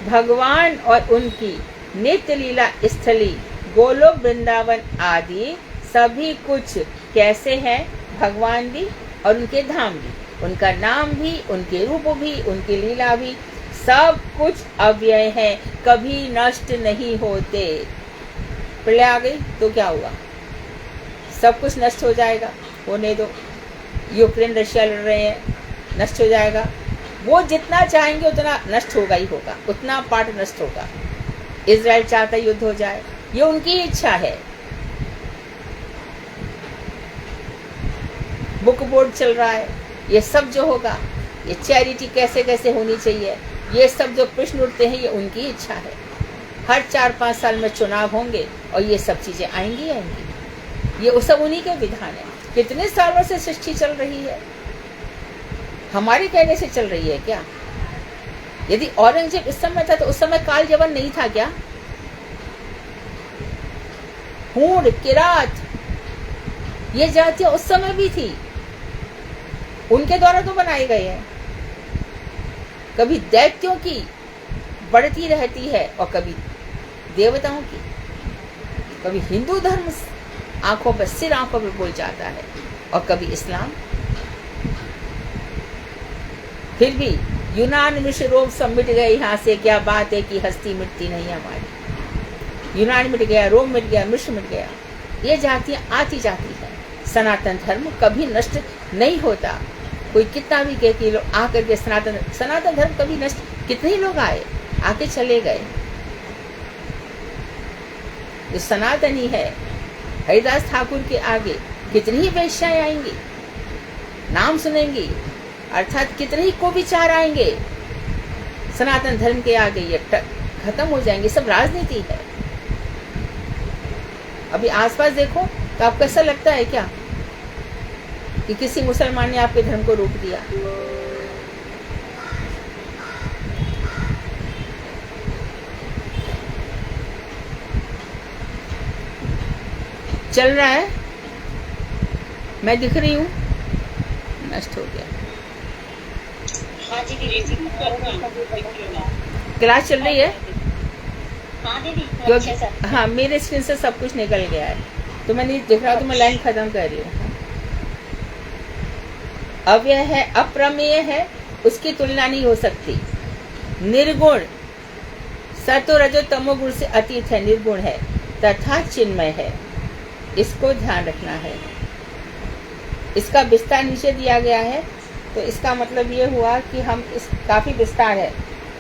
भगवान और उनकी नित्य लीला स्थली गोलोक वृंदावन आदि सभी कुछ कैसे हैं? भगवान भी और उनके धाम भी, उनका नाम भी, उनके रूप भी, उनकी लीला भी, सब कुछ अव्यय है, कभी नष्ट नहीं होते। प्रलय आ गई तो क्या हुआ? सब कुछ नष्ट हो जाएगा, होने दो। यूक्रेन रशिया लड़ रहे हैं, नष्ट हो जाएगा। वो जितना चाहेंगे उतना नष्ट होगा ही होगा, उतना पार्ट नष्ट होगा। इजराइल चाहता युद्ध हो जाए, ये उनकी इच्छा है। बुक बोर्ड चल रहा है, ये सब जो होगा ये चैरिटी कैसे कैसे होनी चाहिए, ये सब जो प्रश्न उठते हैं ये उनकी इच्छा है। हर 4-5 साल में चुनाव होंगे और ये सब चीजें आएंगी। ये सब उन्हीं के विधान है। कितने सालों से सृष्टि चल रही है, हमारे कहने से चल रही है क्या? यदि औरंगजेब इस समय था तो उस समय काल जवन नहीं था क्या? हूण, किरात, ये जातियां उस समय भी थी, उनके द्वारा तो बनाए गए हैं। कभी दैत्यों की बढ़ती रहती है और कभी देवताओं की। कभी हिंदू धर्म आंखों पर सिर आंखों पर बोल जाता है और कभी इस्लाम। फिर भी यूनान, मिस्र, रोम सब मिट गए यहाँ से, क्या बात है कि हस्ती मिटती नहीं हमारी। यूनान मिट गया, रोम मिट गया, मिस्र मिट गया, ये जातियां आती जाती है। सनातन धर्म कभी नष्ट नहीं होता। कोई कितना भी कहे कि लोग आकर के सनातन धर्म कभी नष्ट, कितने ही लोग आए, आके चले गए। जो सनातनी है, हरिदास ठाकुर के आगे कितनी ही वेश्याएं आएंगी, नाम सुनेंगी, अर्थात कितने ही को विचार आएंगे। सनातन धर्म के आगे ये खत्म हो जाएंगे। सब राजनीति है। अभी आसपास देखो तो आपको ऐसा लगता है क्या कि किसी मुसलमान ने आपके धर्म को रोक दिया? चल रहा है, मैं दिख रही हूँ, नष्ट हो गया। हाँ जी दीदी, क्लास चल रही है हाँ दीदी, क्योंकि अच्छे से। हाँ मेरे स्क्रीन से सब कुछ निकल गया है तो मैं नहीं दिख रहा, तो मैं लाइन खत्म कर रही हूँ। अव्यय है, अप्रमेय है, उसकी तुलना नहीं हो सकती। निर्गुण, सतो रजो तमो गुण से अतीत है, निर्गुण है तथा चिन्मय है। इसको ध्यान रखना है। इसका विस्तार नीचे दिया गया है, तो इसका मतलब ये हुआ कि हम इस काफी विस्तार है,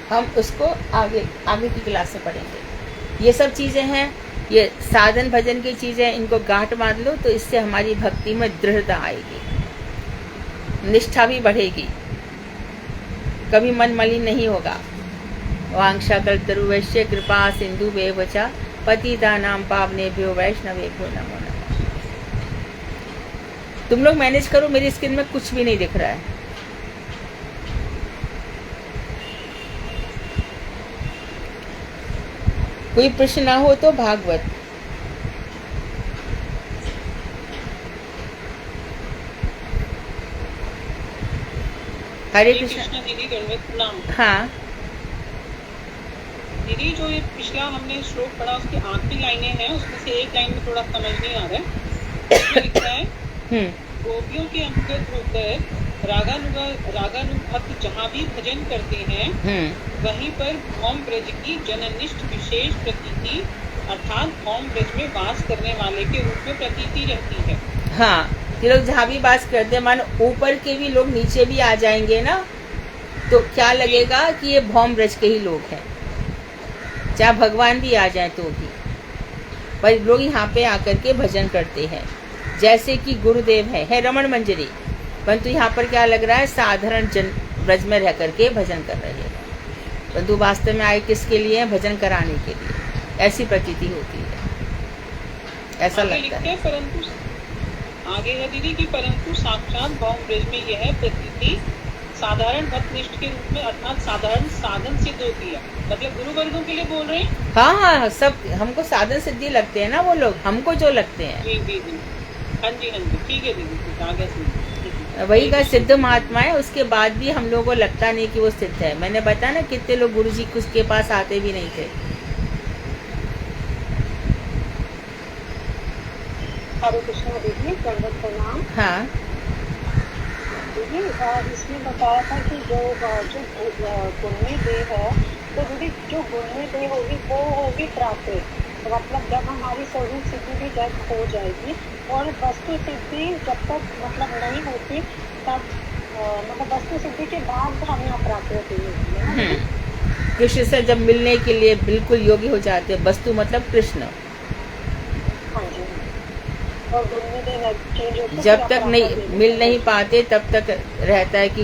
हम उसको आगे की क्लास में पढ़ेंगे। ये सब चीजें हैं, ये साधन भजन की चीजें, इनको गांठ बांध लो तो इससे हमारी भक्ति में दृढ़ता आएगी, निष्ठा भी बढ़ेगी, कभी मन मलिन नहीं होगा। वांछा कल्पतरु वैश्य कृपा सिंधु वेवचा पतितानां पावनेभ्यो वैष्णवेभ्यो नमो नमः। तुम लोग मैनेज करो, मेरी स्क्रीन में कुछ भी नहीं दिख रहा है। कोई प्रश्न ना हो तो भागवत। हरे कृष्ण। दीदी, दंडवत प्रणाम। हाँ दीदी, जो ये पिछला हमने श्लोक पढ़ा उसकी आखिरी लाइनें हैं, उसमें से एक लाइन में थोड़ा समझ नहीं आ रहा है। उसमें लिखा है गोपियों के अंतर्गत होकर रागानुभक्त जहाँ भी भजन करते हैं वहीं पर भौम ब्रज की जननिष्ठ विशेष प्रतीति अर्थात भौम ब्रज में वास करने वाले के रूप में प्रतीति रहती है। हाँ, ये लोग जहाँ भी वास करते हैं, मानो ऊपर के भी लोग नीचे भी आ जाएंगे ना, तो क्या लगेगा कि ये भौम ब्रज के ही लोग हैं। चाहे भगवान भी आ जाए तो भी, पर लोग यहाँ पे आकर के भजन करते हैं। जैसे कि गुरुदेव है रमण मंजरी, परंतु यहाँ पर क्या लग रहा है, साधारण जन ब्रज में रह करके भजन कर रहे हैं, परंतु वास्तव में आए किसके लिए? भजन कराने के लिए। ऐसी प्रतीति होती है, ऐसा लगता है। परंतु आगे है दीदी कि परंतु साक्षात भौम ब्रज में यह प्रतीति साधारण भक्तनिष्ठ के रूप में अर्थात साधारण साधन सिद्ध होती है। मतलब गुरु वर्गों के लिए बोल रहे हैं। हाँ, सब हमको साधन सिद्धि लगते हैं ना वो लोग, हमको जो लगते हैं। जी, हाँ जी, ठीक है दीदी, आगे सुनिए। वही का सिद्ध महात्मा है, उसके बाद भी हम लोगों को लगता नहीं कि वो सिद्ध है। मैंने बताया ना, कितने लोग गुरुजी उसके पास आते भी नहीं थे। हरे कृष्ण दीदी, दंडवत प्रणाम। हाँ दीदी, इसमें बताया था कि जो गुणमी देह है, तो दीदी जो गुणमी देह होगी वो होगी प्राकृत, मतलब जब हमारी स्वरूप सिद्धि भी जब हो जाएगी, और वस्तु सिद्धि जब तक मतलब नहीं होती तब मतलब वस्तु सिद्धि के बाद हमें अपराकृत होती है। कृष्ण से जब मिलने के लिए बिल्कुल योग्य हो जाते हैं, वस्तु मतलब कृष्ण। हाँ जी, और गुणमी देह चेंज होती है, जब तक नहीं मिल नहीं पाते तब तक रहता है कि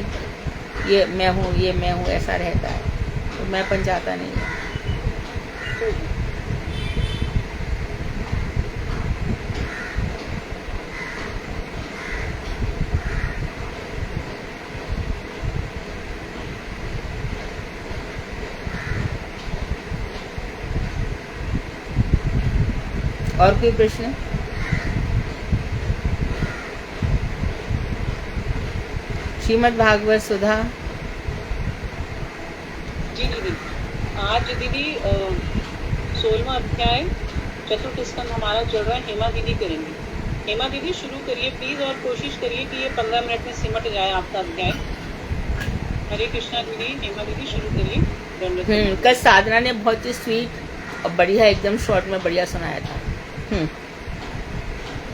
ये मैं हूँ ऐसा रहता है, तो मैंपन जाता नहीं है। और कोई प्रश्न? श्रीमद् भागवत सुधा। जी दीदी, आज दीदी 16वां अध्याय चतुर्थ स्कंद हमारा चल रहा है, हेमा दीदी करेंगी। हेमा दीदी शुरू करिए प्लीज, और कोशिश करिए कि ये 15 मिनट में सिमट जाए आपका अध्याय। हरे कृष्णा दीदी, हेमा दीदी शुरू करिए। दंडवत प्रणाम। कल साधना ने बहुत ही स्वीट और बढ़िया एकदम शॉर्ट में बढ़िया सुनाया था।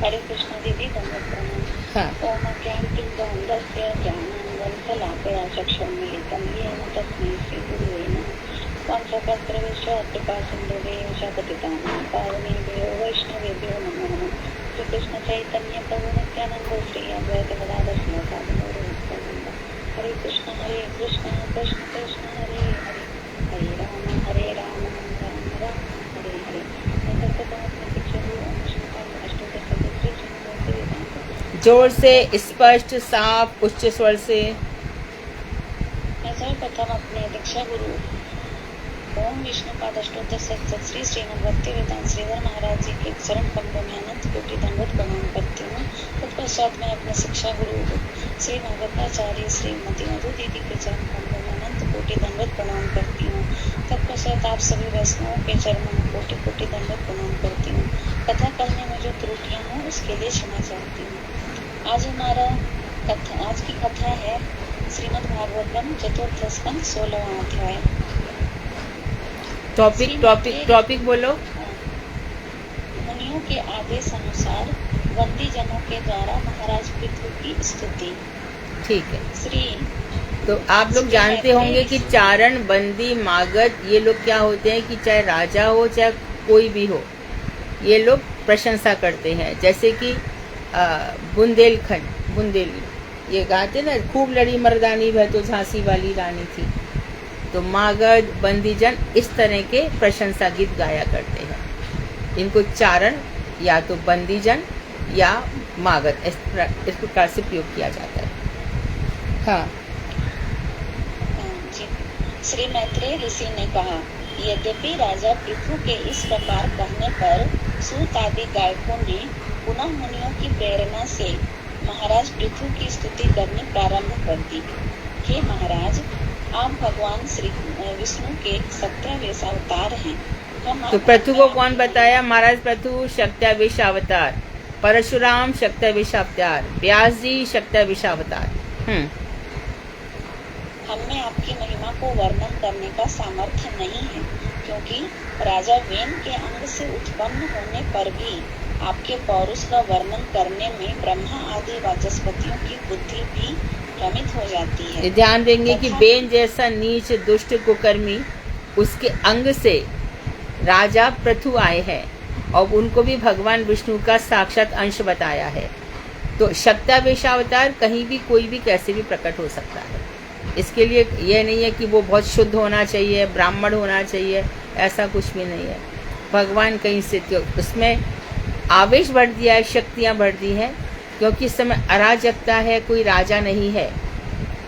हरे कृष्ण दीदी, दंडवत प्रणाम। हाँ। ओम ज्ञानतिमिरान्धस्य ज्ञानाञ्जनशलाकया चक्षुरुन्मीलितं येन तस्मै श्रीगुरुवे नमः। वाञ्छाकल्पतरुभ्यश्च पतितानां पावनेभ्यो वैष्णवेभ्यो नमो नमः। श्रीकृष्ण चैतन्य प्रभु नित्यानंद श्री अद्वैत गदाधर श्रीवासादि। हरे कृष्ण कृष्ण कृष्ण हरे हरे, हरे राम राम राम हरे हरे। जोर से, स्पष्ट, साफ, उच्च स्वर से। मैं सर्वप्रथम अपने दीक्षा गुरु ओम विष्णुपाद अष्टोत्तर सतसत श्री श्रीमद् भक्तिवेदांत श्रीधर महाराज जी के चरण कमलों में अनंत कोटि दंडवत प्रणाम करती हूँ। तत्पश्चात मैं अपने शिक्षा गुरु श्री भागवताचार्य श्रीमती मधु दीदी के चरण कमलों में अनंत कोटि दंडवत प्रणाम करती हूँ। तत्पश्चात आप सभी वैष्णवों के चरणों में कोटि कोटि दंडवत प्रणाम करती हूँ। कथा करने में जो त्रुटियां हों उसके लिए क्षमा चाहती हूँ। आज की कथा है श्रीमद् भागवतम चतुर्थ स्कंद 16वां अध्याय। टॉपिक बोलो। मुनियों के आदेश अनुसार बंदी जनों के द्वारा महाराज पृथु की स्तुति। ठीक है। श्री तो आप लोग जानते होंगे कि चारण, बंदी, मागध ये लोग क्या होते हैं कि चाहे राजा हो चाहे कोई भी हो, ये लोग प्रशंसा करते हैं। जैसे कि बुंदेली ये गाते ना, खूब लड़ी मर्दानी वह तो झांसी वाली रानी थी। तो मागध, बंदीजन इस तरह के प्रशंसा गीत गाया करते हैं। इनको चारण या तो बंदीजन या मागध इस प्रकार से प्रयोग किया जाता है। हाँ जी। श्री मैत्रेय ऋषि ने कहा, यद्यपि राजा पृथु के इस प्रकार कहने पर सूत आदि गायकों ने पुनः मुनियों की प्रेरणा से महाराज पृथु की स्तुति करनी प्रारंभ कर दी। हे महाराज, आप भगवान श्री विष्णु के शक्त्यावेश अवतार हैं। तो पृथु को कौन बताया? महाराज पृथु शक्त्यावेश अवतार, परशुराम शक्त्यावेश अवतार, व्यास जी शक्त्यावेश अवतार। हमें आपकी महिमा को वर्णन करने का सामर्थ्य नहीं है, क्योंकि राजा वेन के अंग से उत्पन्न होने पर भी आपके पौरुष का वर्णन करने में ब्रह्मा आदि वाचस्पतियों की बुद्धि भी भ्रमित हो जाती है। ध्यान देंगे कि बेन जैसा नीच दुष्ट कुकर्मी उसके अंग से राजा पृथु आए हैं और उनको भी भगवान विष्णु का साक्षात अंश बताया है। तो शक्त्यावेशावतार कहीं भी कोई भी कैसे भी प्रकट हो सकता है। इसके लिए यह नहीं है कि वो बहुत शुद्ध होना चाहिए, ब्राह्मण होना चाहिए, ऐसा कुछ भी नहीं है। भगवान कहीं से उसमें आवेश बढ़ दिया है, शक्तियाँ बढ़ दी हैं, क्योंकि इस समय अराजकता है, कोई राजा नहीं है,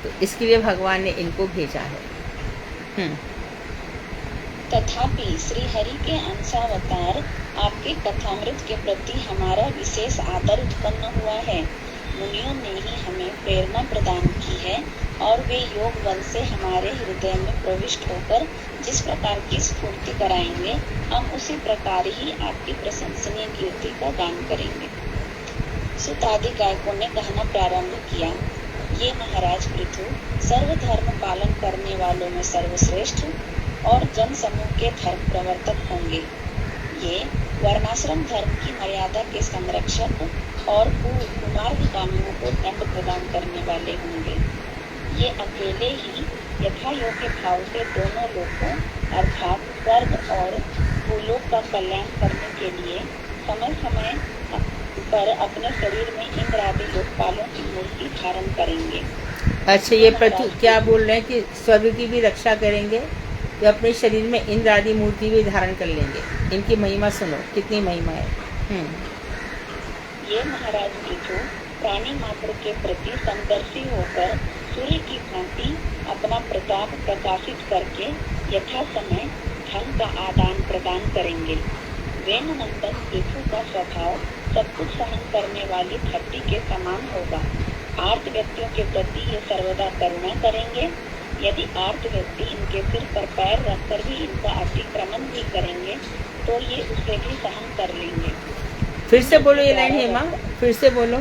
तो इसके लिए भगवान ने इनको भेजा है। तथापि श्री हरि के अंशावतार आपके कथामृत के प्रति हमारा विशेष आदर उत्पन्न हुआ है। मुनियों ने ही हमें प्रेरणा प्रदान की है और वे योग बल से हमारे हृदय में प्रविष्ट होकर जिस प्रकार की स्फूर्ति कराएंगे, हम उसी प्रकार ही आपकी प्रशंसनीय कीर्ति का गान करेंगे। सुत आदि गायकों ने कहना प्रारंभ किया, ये महाराज पृथु सर्वधर्म पालन करने वालों में सर्वश्रेष्ठ और जन समूह के धर्म प्रवर्तक होंगे। ये वर्णाश्रम धर्म की मर्यादा के संरक्षक और कुमार्गगामियों को दंड प्रदान करने वाले होंगे। ये अकेले ही यथा योग्य भाव से दोनों लोकों अर्थात स्वर्ग और भूलोक का कल्याण करने के लिए समय समय पर अपने शरीर में इंद्र आदि लोकपालों की मूर्ति धारण करेंगे। अच्छा, ये पृथ्वी क्या बोल रहे हैं कि स्वर्ग की भी रक्षा करेंगे तो अपने शरीर में इंद्र आदि मूर्ति भी धारण कर लेंगे। इनकी महिमा सुनो, कितनी महिमा है। ये महाराज पृथु प्राणी मात्र के प्रति समदर्शी होकर सूर्य की भांति अपना प्रताप प्रकाशित करके यथा समय धन का आदान प्रदान करेंगे। वेन नंदन पृथु का स्वभाव सब कुछ सहन करने वाली धरती के समान होगा। आर्त व्यक्तियों के प्रति ये सर्वदा करुणा करेंगे। यदि आर्त व्यक्ति इनके सिर पर पैर रखकर भी इनका अतिक्रमण भी करेंगे तो ये उसे भी सहन कर लेंगे। फिर से बोलो ये लाइन हेमा, फिर से बोलो।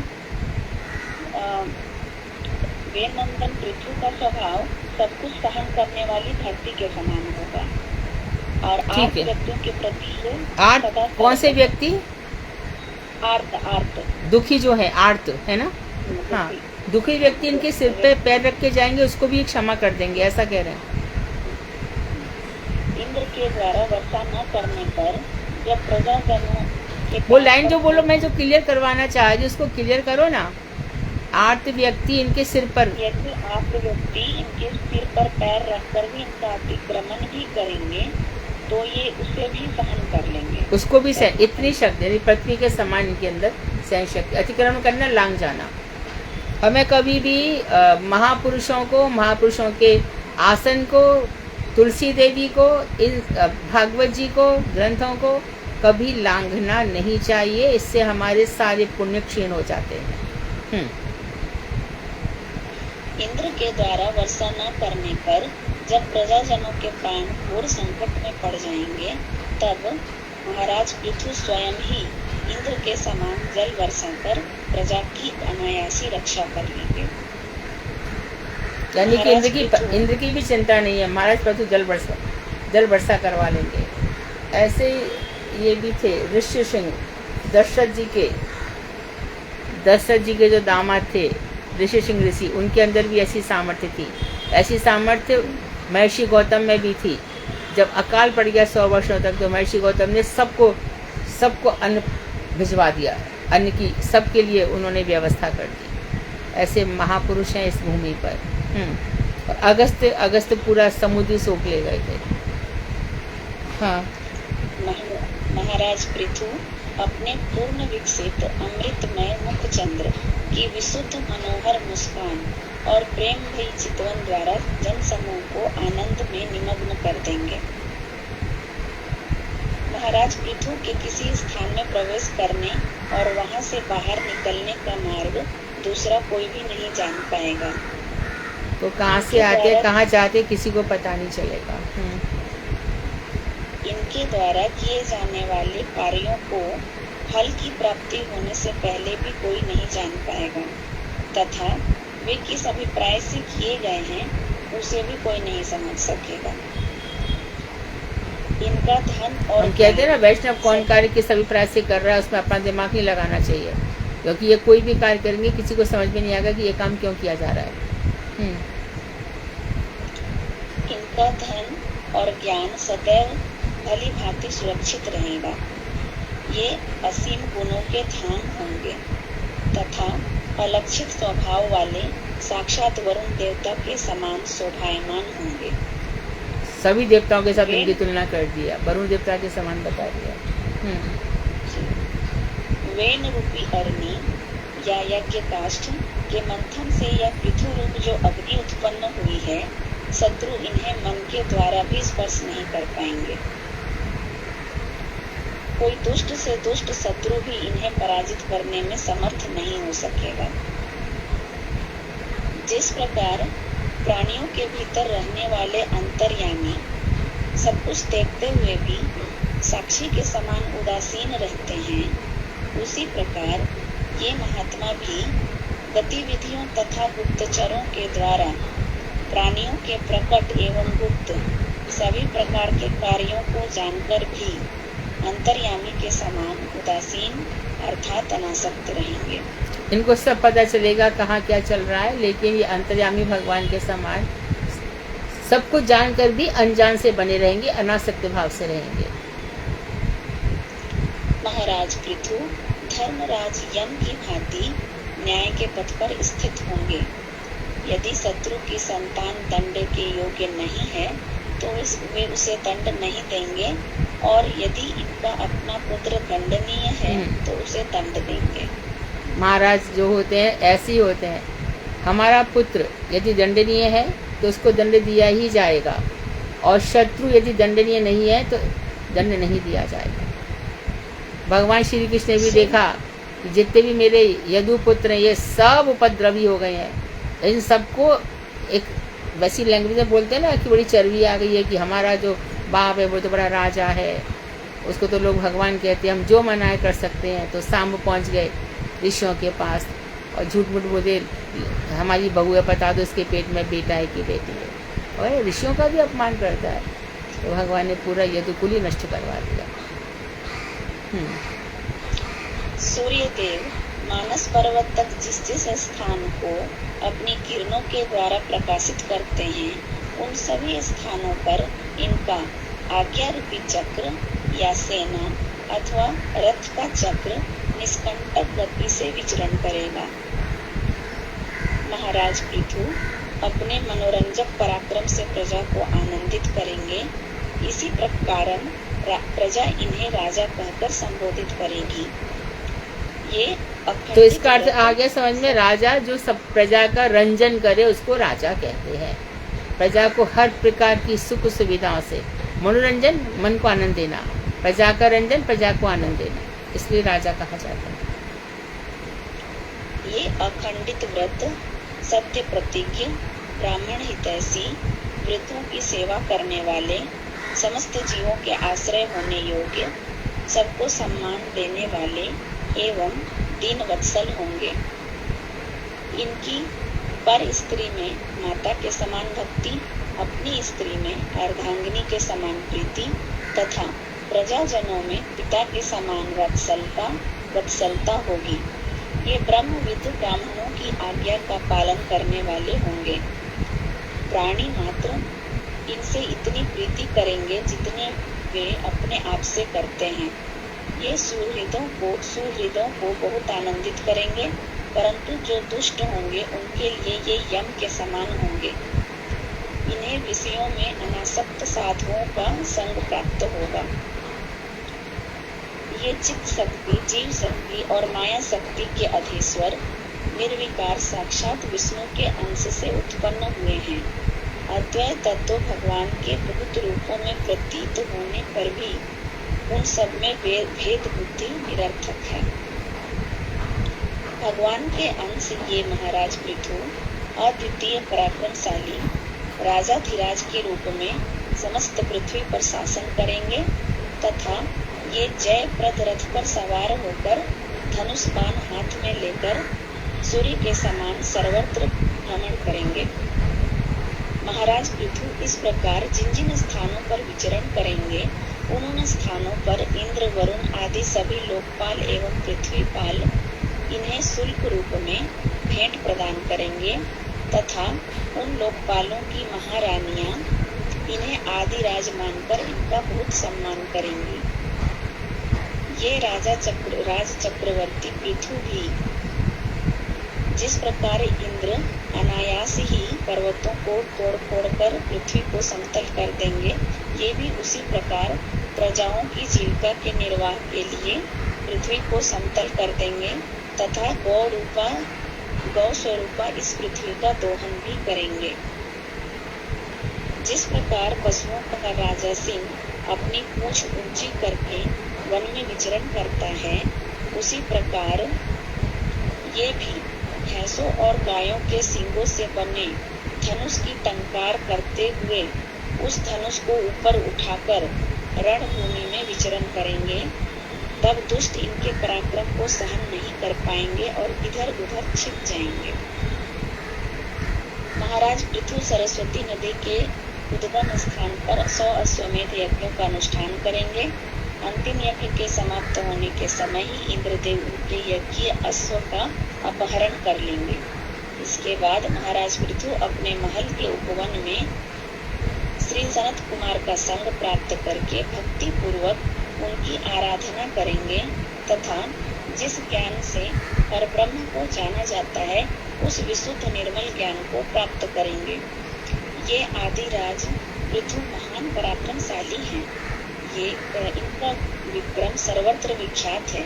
वे नंदन पृथ्वी का स्वभाव सब कुछ सहन करने वाली धरती के समान होगा और आर्त व्यक्तियों के प्रति ये आर्त कौन से व्यक्ति? आर्त दुखी जो है, आर्त है ना। हाँ, दुखी व्यक्ति इनके सिर पे पैर रख के जाएंगे, उसको भी क्षमा कर देंगे, ऐसा कह रहे हैं। इंद्र के द्वारा वर्षा न करने पर जब प्रजाजनों वो लाइन जो बोलो, मैं जो क्लियर करवाना चाह रही उसको क्लियर करो ना। आर्त व्यक्ति इनके सिर पर, यदि आर्त व्यक्ति इनके सिर पर पैर रखकर भी इनका अतिक्रमण भी करेंगे तो ये उसे भी सहन कर लेंगे। उसको भी सहन, इतनी शक्ति यानी पृथ्वी के समान इनके अंदर सहन शक्ति। अतिक्रमण करना, लांग जाना। हमें कभी भी महापुरुषों को, महापुरुषों के आसन को, तुलसी देवी को, इन भागवत जी को, ग्रंथों को कभी लांघना नहीं चाहिए। इससे हमारे सारे पुण्य क्षीण हो जाते हैं। इंद्र के द्वारा वर्षा न करने पर जब प्रजाजनों के प्राण घोर संकट में पड़ जाएंगे तब महाराज पृथु स्वयं ही इंद्र के समान जल वर्षा कर प्रजा की अनायासी रक्षा कर लेंगे। यानी कि इंद्र की भी चिंता नहीं है, महाराज पृथु जल वर्षा करवा लेंगे। ऐसे ये भी थे ऋषि सिंह, दशरथ जी के जो दामाद थे ऋषि सिंह ऋषि, उनके अंदर भी ऐसी सामर्थ्य थी। ऐसी सामर्थ्य महर्षि गौतम में भी थी। जब अकाल पड़ गया 100 वर्षों तक तो महर्षि गौतम ने सबको अन्न भिजवा दिया। अन्न की सबके लिए उन्होंने व्यवस्था कर दी। ऐसे महापुरुष हैं इस भूमि पर। और अगस्त पूरा समुद्र सोख ले गए थे। हाँ, महाराज पृथु अपने पूर्ण विकसित अमृतमय मुखचंद्र की विशुद्ध मनोहर मुस्कान और प्रेम भई चितवन द्वारा जन समूह को आनंद में निमग्न कर देंगे। महाराज पृथु के किसी स्थान में प्रवेश करने और वहां से बाहर निकलने का मार्ग दूसरा कोई भी नहीं जान पाएगा। तो कहाँ से आते कहाँ जाते किसी को पता नहीं चलेगा। इनके द्वारा किए जाने वाले कार्यों को फल की प्राप्ति होने से पहले भी कोई नहीं जान पाएगा तथा वे किस अभिप्राय से किए गए हैं उसे भी कोई नहीं समझ सकेगा। इनका धन और हम कहते हैं ना, वैष्णव कौन कार्य किस अभिप्राय से कर रहा है उसमें अपना दिमाग नहीं लगाना चाहिए, क्योंकि ये कोई भी कार्य करेंगे किसी को समझ में नहीं आएगा कि ये काम क्यों किया जा रहा है। इनका धन और ज्ञान सदैव भली भांति सुरक्षित रहेगा। ये असीम गुणों के धाम होंगे तथा अलक्षित स्वभाव वाले साक्षात वरुण देवता के समान शोभायमान होंगे। सभी देवताओं के साथ इनकी तुलना कर दिया, वरुण देवता के समान बता दिया। वेन रूपी अग्नि या यज्ञ काष्ठ के मंथन से यह पृथु रूप जो अग्नि उत्पन्न हुई है, शत्रु इन्हें मन के द्वारा भी स्पर्श नहीं कर पाएंगे। कोई दुष्ट से दुष्ट शत्रु भी इन्हें पराजित करने में समर्थ नहीं हो सकेगा। जिस प्रकार प्राणियों के भीतर रहने वाले अंतर्यामी सब कुछ देखते हुए भी साक्षी के समान उदासीन रहते हैं, उसी प्रकार ये महात्मा भी गतिविधियों तथा गुप्तचरों के द्वारा प्राणियों के प्रकट एवं गुप्त सभी प्रकार के कार्यों को जानकर भी अंतर्यामी के समान उदासीन अर्थात अनासक्त रहेंगे। इनको सब पता चलेगा कहाँ क्या चल रहा है, लेकिन ये अंतर्यामी भगवान के समान सब कुछ जानकर भी अनजान से बने रहेंगे, अनासक्त भाव से रहेंगे। महाराज पृथु धर्मराज यम की भांति न्याय के पथ पर स्थित होंगे। यदि शत्रु की संतान दंड के योग्य नहीं है तो वे उसे दंड नहीं देंगे, और यदि इनका अपना पुत्र दंडनीय है तो उसे दंड देंगे। महाराज जो होते हैं ऐसे ही होते हैं। हमारा पुत्र यदि दंडनीय है तो उसको दंड दिया ही जाएगा, और शत्रु यदि दंडनीय नहीं है तो दंड नहीं दिया जाएगा। भगवान श्री कृष्ण ने भी देखा कि जितने भी मेरे यदु पुत्र हैं ये सब उपद्रवी हो गए हैं, इन सबको एक वैसी लैंग्वेज में बोलते हैं ना कि बड़ी चर्बी आ गई है कि हमारा जो बाप है वो तो बड़ा राजा है, उसको तो लोग भगवान कहते हैं, हम जो मनाए कर सकते हैं। तो सांब पहुंच गए ऋषियों के पास और झूठ मूठ बोले हमारी बहू है, बता दो इसके पेट में बेटा है कि बेटी है, और ऋषियों का भी अपमान करता है। तो भगवान ने पूरा यदुकुल ही नष्ट करवा दिया। सूर्य देव मानस पर्वत तक जिस जिस स्थान को अपनी किरणों के द्वारा प्रकाशित करते हैं, उन सभी स्थानों पर इनका आज्ञा रूपी चक्र या सेना अथवा रथ का चक्र निष्कंटक गति से विचरण करेगा। महाराज पृथु अपने मनोरंजक पराक्रम से प्रजा को आनंदित करेंगे। इसी प्रकार प्रजा इन्हें राजा कहकर संबोधित करेगी। ये तो इसका अर्थ आ गया समझ में, राजा जो सब प्रजा का रंजन करे उसको राजा कहते हैं। प्रजा को हर प्रकार की सुख सुविधाओं से मनोरंजन, मन को आनंद देना, प्रजा का रंजन, प्रजा को आनंद देना, इसलिए राजा कहा जाता है। ये अखंडित व्रत, सत्य प्रतिज्ञ, ब्राह्मण हितैषी, वृद्धों की सेवा करने वाले, समस्त जीवों के आश्रय होने योग्य, सबको सम्मान देने वाले एवं दीन वत्सल होंगे। इनकी पर स्त्री में माता के समान भक्ति, अपनी स्त्री में अर्धांगिनी के समान प्रीति तथा प्रजाजनों में पिता के समान वत्सलता होगी। ये ब्रह्मविद ब्राह्मणों की आज्ञा का पालन करने वाले होंगे। प्राणी मात्र इनसे इतनी प्रीति करेंगे जितने वे अपने आप से करते हैं। ये सुहृदों को बहुत आनंदित करेंगे, परंतु जो दुष्ट होंगे उनके लिए ये यम के समान होंगे। इन्हें विषयों में अनासक्त साधुओं का संग प्राप्त होगा। ये चित्त शक्ति, जीव शक्ति और माया शक्ति के अधीश्वर निर्विकार साक्षात विष्णु के अंश से उत्पन्न हुए हैं। अद्वैत तत्व भगवान के बहुत रूपों में प्रतीत होने पर भी उन सब में भेद बुद्धि निरर्थक है। भगवान के अंश ये महाराज पृथु अद्वितीय पराक्रमशाली राजाधिराज के रूप में समस्त पृथ्वी पर शासन करेंगे तथा ये जयप्रद रथ पर सवार होकर धनुष बाण हाथ में लेकर सूर्य के समान सर्वत्र भ्रमण करेंगे। महाराज पृथु इस प्रकार जिन जिन स्थानों पर विचरण करेंगे उन स्थानों पर इंद्र, वरुण आदि सभी लोकपाल एवं पृथ्वीपाल इन्हें शुल्क रूप में भेंट प्रदान करेंगे तथा उन लोकपालों की महारानियां इन्हें आदि राज मानकर इनका बहुत सम्मान करेंगी। ये राज चक्रवर्ती पृथु भी जिस प्रकार इंद्र अनायास ही पर्वतों को तोड़ कर पृथ्वी को समतल कर देंगे, ये भी उसी प्रकार प्रजाओं की जीविका के निर्वाह के लिए पृथ्वी को समतल कर देंगे तथा गौ स्वरूपा इस पृथ्वी का दोहन भी करेंगे। जिस प्रकार पशुओं का राजा सिंह अपनी पूंछ ऊंची करके वन में विचरण करता है, उसी प्रकार ये भी भैंसों और गायों के सींगों से बने धनुष की टंकार करते हुए उस धनुष को ऊपर उठाकर रणभूमि में विचरण करेंगे। तब दुष्ट इनके पराक्रम को सहन नहीं कर पाएंगे और इधर उधर छिप जाएंगे। महाराज पृथु सरस्वती नदी के उद्गम स्थान पर 100 अश्वमेध यज्ञों का अनुष्ठान करेंगे। अंतिम यज्ञ के समाप्त होने के समय ही इंद्रदेव उनके यज्ञीय अश्व का अपहरण कर लेंगे। इसके बाद महाराज पृथु अपने महल के उपवन में श्री सनत कुमार का संग प्राप्त करके भक्ति पूर्वक उनकी आराधना करेंगे तथा जिस ज्ञान से परब्रह्म को जाना जाता है उस विशुद्ध निर्मल ज्ञान को प्राप्त करेंगे। ये आदिराज पृथु महान पराक्रमशाली हैं। इनका विक्रम सर्वत्र विख्यात है।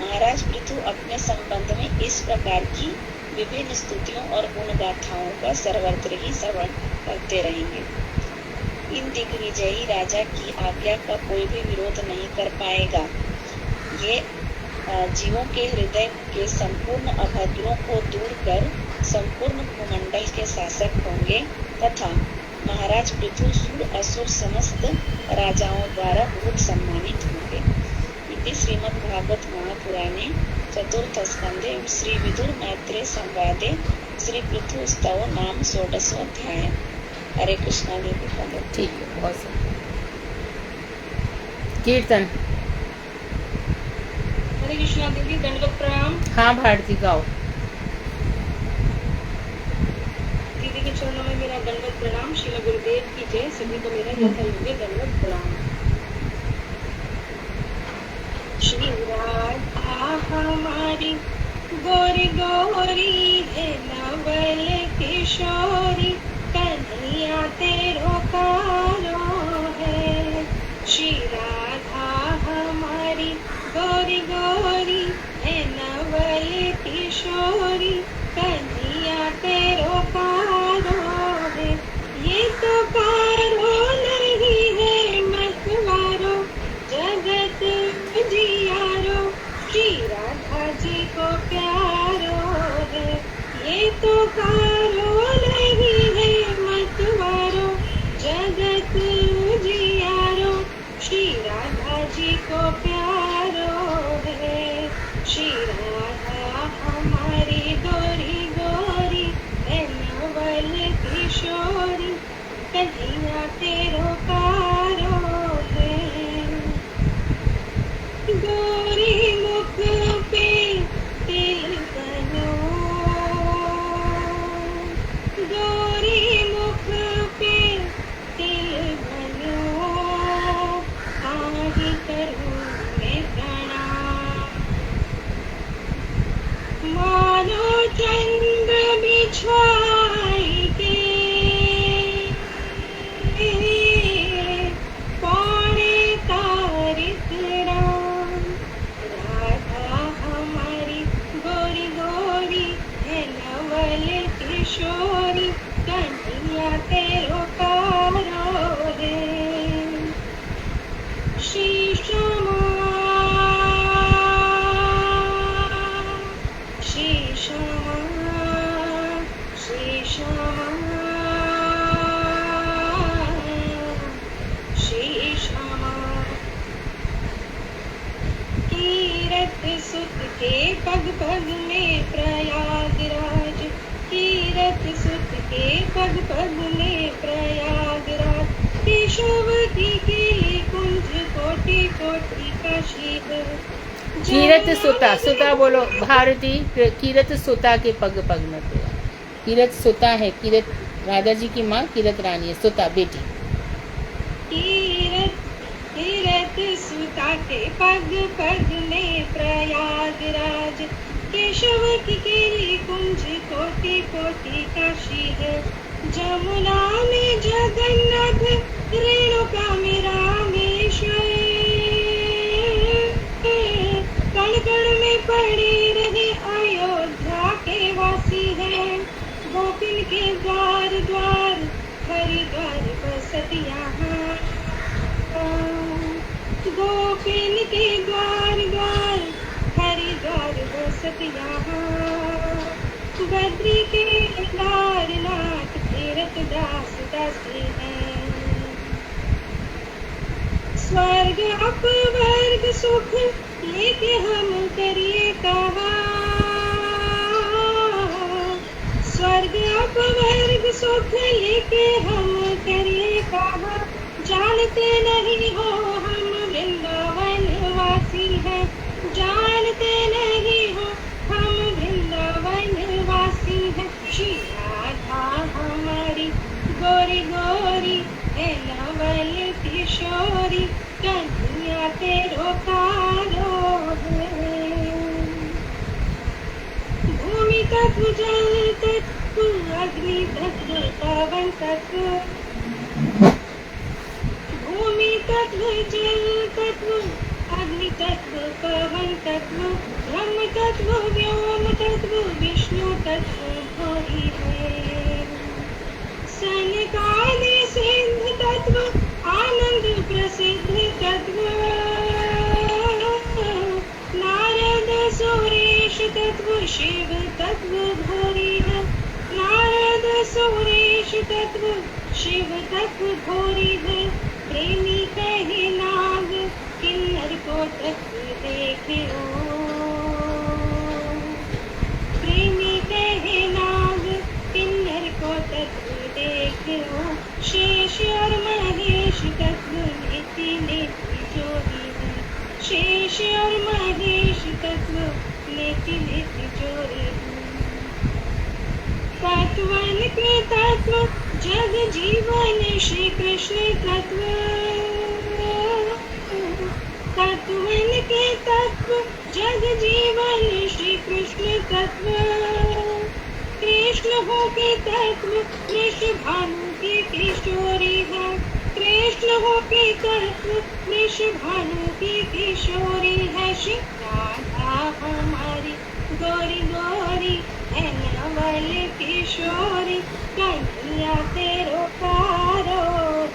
महाराज पृथु अपने संबंध में इस प्रकार की विभिन्न स्तुतियों और गुणगाथाओं का सर्वत्र ही श्रवण करते रहेंगे। इन दिग्विजयी राजा की आज्ञा का कोई भी विरोध नहीं कर पाएगा। ये जीवों के हृदय के संपूर्ण अभद्रों को दूर कर संपूर्ण भूमंडल के शासक होंगे तथा महाराज पृथु सुर असुर समस्त राजाओं द्वारा बहुत सम्मानित होंगे। इति श्रीमद्भागवत महापुराणे चतुर्थ स्कंधे श्री विदुर मैत्रेय संवादे श्री पृथु स्तव नाम 16वां अध्याय। हरे कृष्णा देवी भगवत। ठीक है, बहुत सही। कीर्तन। हरे कृष्णा देवी, दंडवत प्रणाम। हाँ भारती गाओ। दीदी के चरणों में मेरा दंडवत प्रणाम। श्रील गुरुदेव की जय। सभी को मेरा यथा योग्य दंडवत प्रणाम। श्री राधा हमारी गोरी गोरी है नवल किशोरी, कन्हैया तेरो कारो है। श्री राधा हमारी गोरी गोरी है नवल किशोरी, कन्हैया तेरो कारो है। ये तो कारो नहीं है मतवारो, जगत जियारो, श्री राधा जी को प्यारो है। ये तो कारो नहीं है मतवारो, जगत जियारो, श्री राधा जी को प्यारो है। श्री राधा हमारी गोरी गोरी है नवल किशोरी, कन्हैया तेरो कारो है। गोरी मुख पे तिल बनो, गोरी मुख पे तिल बनो, आही करूं मैं प्रणाम। मानो चंद्र बिछाई के पौड़े तारिक राम। राधा हमारी गोरी गोरी है नवल किशोरी, कन्हैया तेरो कारो है। श्री श्यामा श्री श्यामा श्री श्यामा श्री श्यामा। कीरत सुत के पग पग में प्रयागराज, कीरत सुत के पग पग में प्रयागराज, केशव की केली कुंज कोटि कोटि काशी है। कीरत सुता, सुता बोलो भारती। कीरत सुता के पग पग में प्रयाग। कीरत सुता है, कीरत राधा जी की माँ कीरत रानी है, सुता बेटी। कीरत सुता के पग पग में प्रयागराज, केशव की केली कुंज कोटि कोटि काशी है। जमुना में जगन्नाथ, रेणुका में रामेश्वर, कण कण में पड़े रहे अयोध्या के वासी हैं। गोपिन के द्वार द्वार हरिद्वार बसत यहाँ, गोपिन के द्वार द्वार हरिद्वार बसत यहाँ। बद्री के केदारनाथ तीरथ दास दासी हैं। स्वर्ग अपवर्ग सुख लेके हम करिए कहा, स्वर्ग अपवर्ग सुख लेके हम करिए कहा। जानते नहीं हो हम वृंदावन वासी हैं, जानते नहीं हो हम वृंदावन वासी हैं। श्री राधा हमारी गोरी गोरी है नवल किशोरी, कन्हैया तेरो कारो है। तत्व जल तत्व अग्नि तत्व पवन तत्व भूमि तत्व जल तत्व अग्नि तत्व पवन तत्व ब्रह्म तत्व व्योम तत्व विष्णु तत्व भोरी है सनकादि सिद्ध तत्व आनंद प्रसिद्ध तत्व नारद सुरेश तत्व शिव तत्व भोरी है नारद सुरेश तत्व शिव तत्व भोरी है प्रेमी कहे नाग किन्नर को तत्व देखो प्रेमी कहे नाग किन्नर को तत्व देखो शेष और महेश तत्व नीति नीति जोड़ी है शेष और महेश तत्व नीति नीति जोड़ी है तत्वन के तत्व जग जीवन श्री कृष्ण तत्व तत्वन के तत्व जग जीवन श्री कृष्ण तत्व कृष्ण हो के तत्व कृष्ण भानु की किशोरी है कृष्ण हो के तत्व कृष्ण भानु की किशोरी है श्री राधा हमारी गोरी गोरी है नवल किशोरी कन्हैया तेरो कारो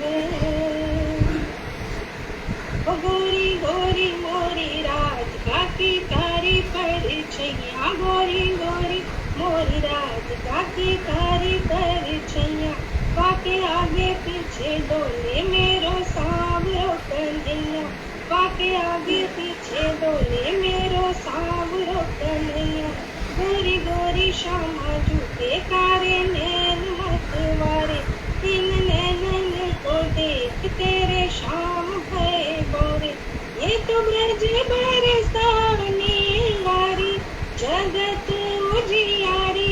है ओ गोरी गोरी मोरी राधिका की तारी पर छैया गोरी गोरी मोरी राधिका की तारी पर छैया पाके आगे पीछे डोले मेरो सांवरो कन्हैया पाके आगे पीछे डोले मेरो सांवरो कन्हैया गोरी गोरी श्यामा झूठे कारे नैन मतवारे इन नैनन को देख तेरे शाम भय बोरे ये तो ब्रज बरसाने वारी जगत उजियारी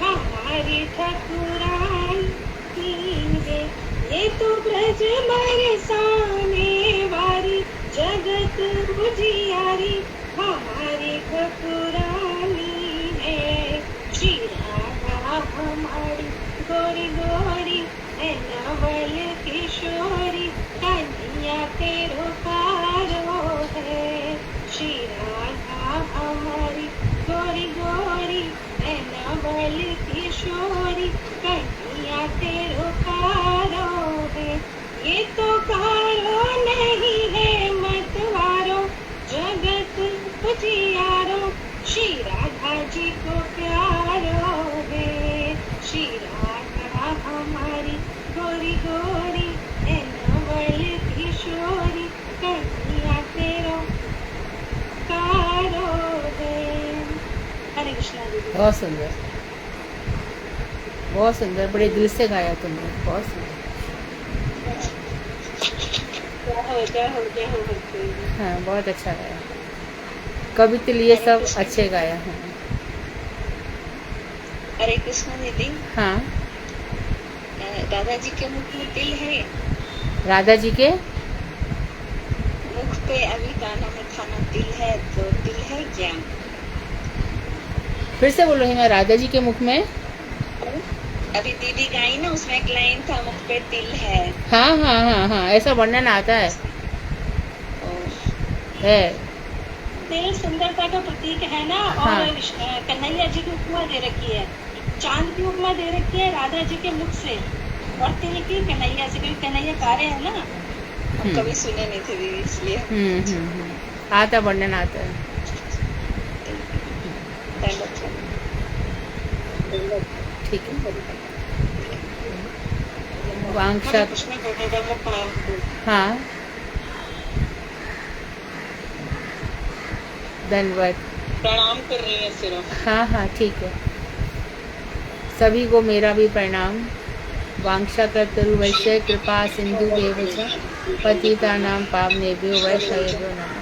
हमारी ठकुरानी है ये तो ब्रज बरसाने वारी जगत उजियारी हमारी ठकुरानी है श्री राधा हमारी गोरी गोरी है नवल किशोरी कन्हैया तेरो कारो है श्री राधा हमारी गोरी गोरी है नवल किशोरी कन्हैया तेरो कारो है ये तो कारो नहीं है मतवारो जगत उजियारो श्री राधा जी को प्यारो है श्री राधा हमारी गोरी गोरी है नवल किशोरी कन्हैया तेरो कारो है हरे कृष्णा दीदी बहुत सुंदर बड़े दिल से गाया तुमने बहुत सुंदर जय हो भक्ति हाँ बहुत अच्छा गाया कभी तो लिए सब अच्छे गाया है हरे कृष्ण दीदी हाँ दादाजी के मुख में तिल है राधा जी के मुख पे अभी गाना में खाना तिल है तो तिल है क्या फिर से बोलो मैं राधा जी के मुख में अभी दीदी गाई ना उसमें एक लाइन था मुख पे तिल है हाँ हाँ हाँ हाँ ऐसा वर्णन आता है तिल सुंदरता का प्रतीक है ना हाँ। और कन्हैया जी की उपमा दे रखी है चांद की उपमा दे रखी है राधा जी के मुख से और तिल की कन्हैया से क्योंकि कन्हैया कारे है ना हम कभी सुने नहीं थे दीदी इसलिए आता वर्णन आता है ठीक है वांछा हाँ धन्यवाद प्रणाम कर रही है सिर्फ हाँ हाँ ठीक है सभी को मेरा भी प्रणाम वांछा कर्तरु वैश्य कृपा सिंधु देव च पतितानां पावनेभ्यो वैष्णवेभ्यो नमः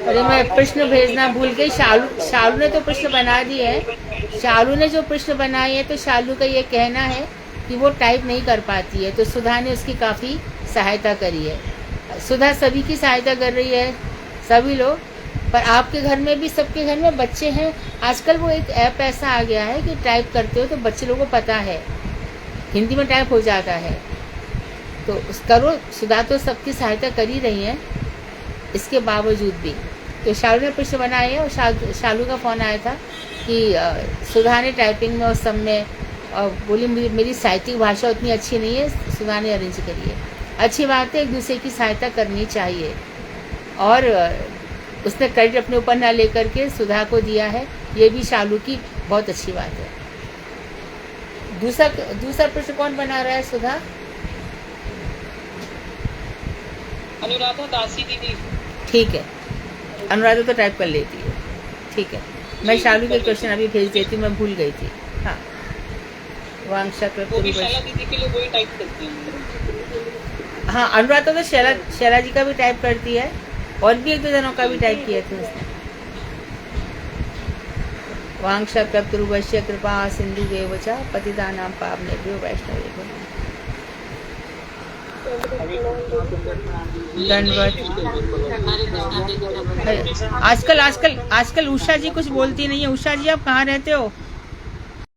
अरे मैं प्रश्न भेजना भूल गई शालू ने तो प्रश्न बना दिए है शालू ने जो प्रश्न बनाए हैं तो शालू का ये कहना है कि वो टाइप नहीं कर पाती है तो सुधा ने उसकी काफ़ी सहायता करी है सुधा सभी की सहायता कर रही है सभी लोग। पर आपके घर में भी, सबके घर में बच्चे हैं। आजकल वो एक ऐप ऐसा आ गया है कि टाइप करते हो तो बच्चे लोगों को पता है, हिंदी में टाइप हो जाता है। तो करो, सुधा तो सबकी सहायता कर ही रही है। इसके बावजूद भी तो शालू ने प्रश्न बनाए हैं, और शालू का फ़ोन आया था कि सुधा ने टाइपिंग में उस समय बोली मेरी साहित्यिक भाषा उतनी अच्छी नहीं है, सुधा ने अरेंज करी है। अच्छी बात है, एक दूसरे की सहायता करनी चाहिए। और उसने क्रेडिट अपने ऊपर ना लेकर के सुधा को दिया है, ये भी शालू की बहुत अच्छी बात है। दूसरा प्रश्न कौन बना रहा है? सुधा? अनुराधा दासी दीदी। ठीक है, अनुराधा तो टाइप कर लेती है। ठीक है, मैं शालू के क्वेश्चन अभी भेज देती हूँ, मैं भूल गई थी। हाँ, वांशा वो भी शैला दीदी के लिए वही टाइप करती है। हाँ, अनुराधा तो शैला जी का भी टाइप करती है, और भी एक दो जनों का भी टाइप किया था उसने। वांशा प्रभुवश्य कृपा सिंधु वेवचा पतितानां पावनेभ्यो वैष्णवेभ्यो दंडवत। आजकल उषा जी कुछ बोलती नहीं है। उषा जी, आप कहाँ रहते हो?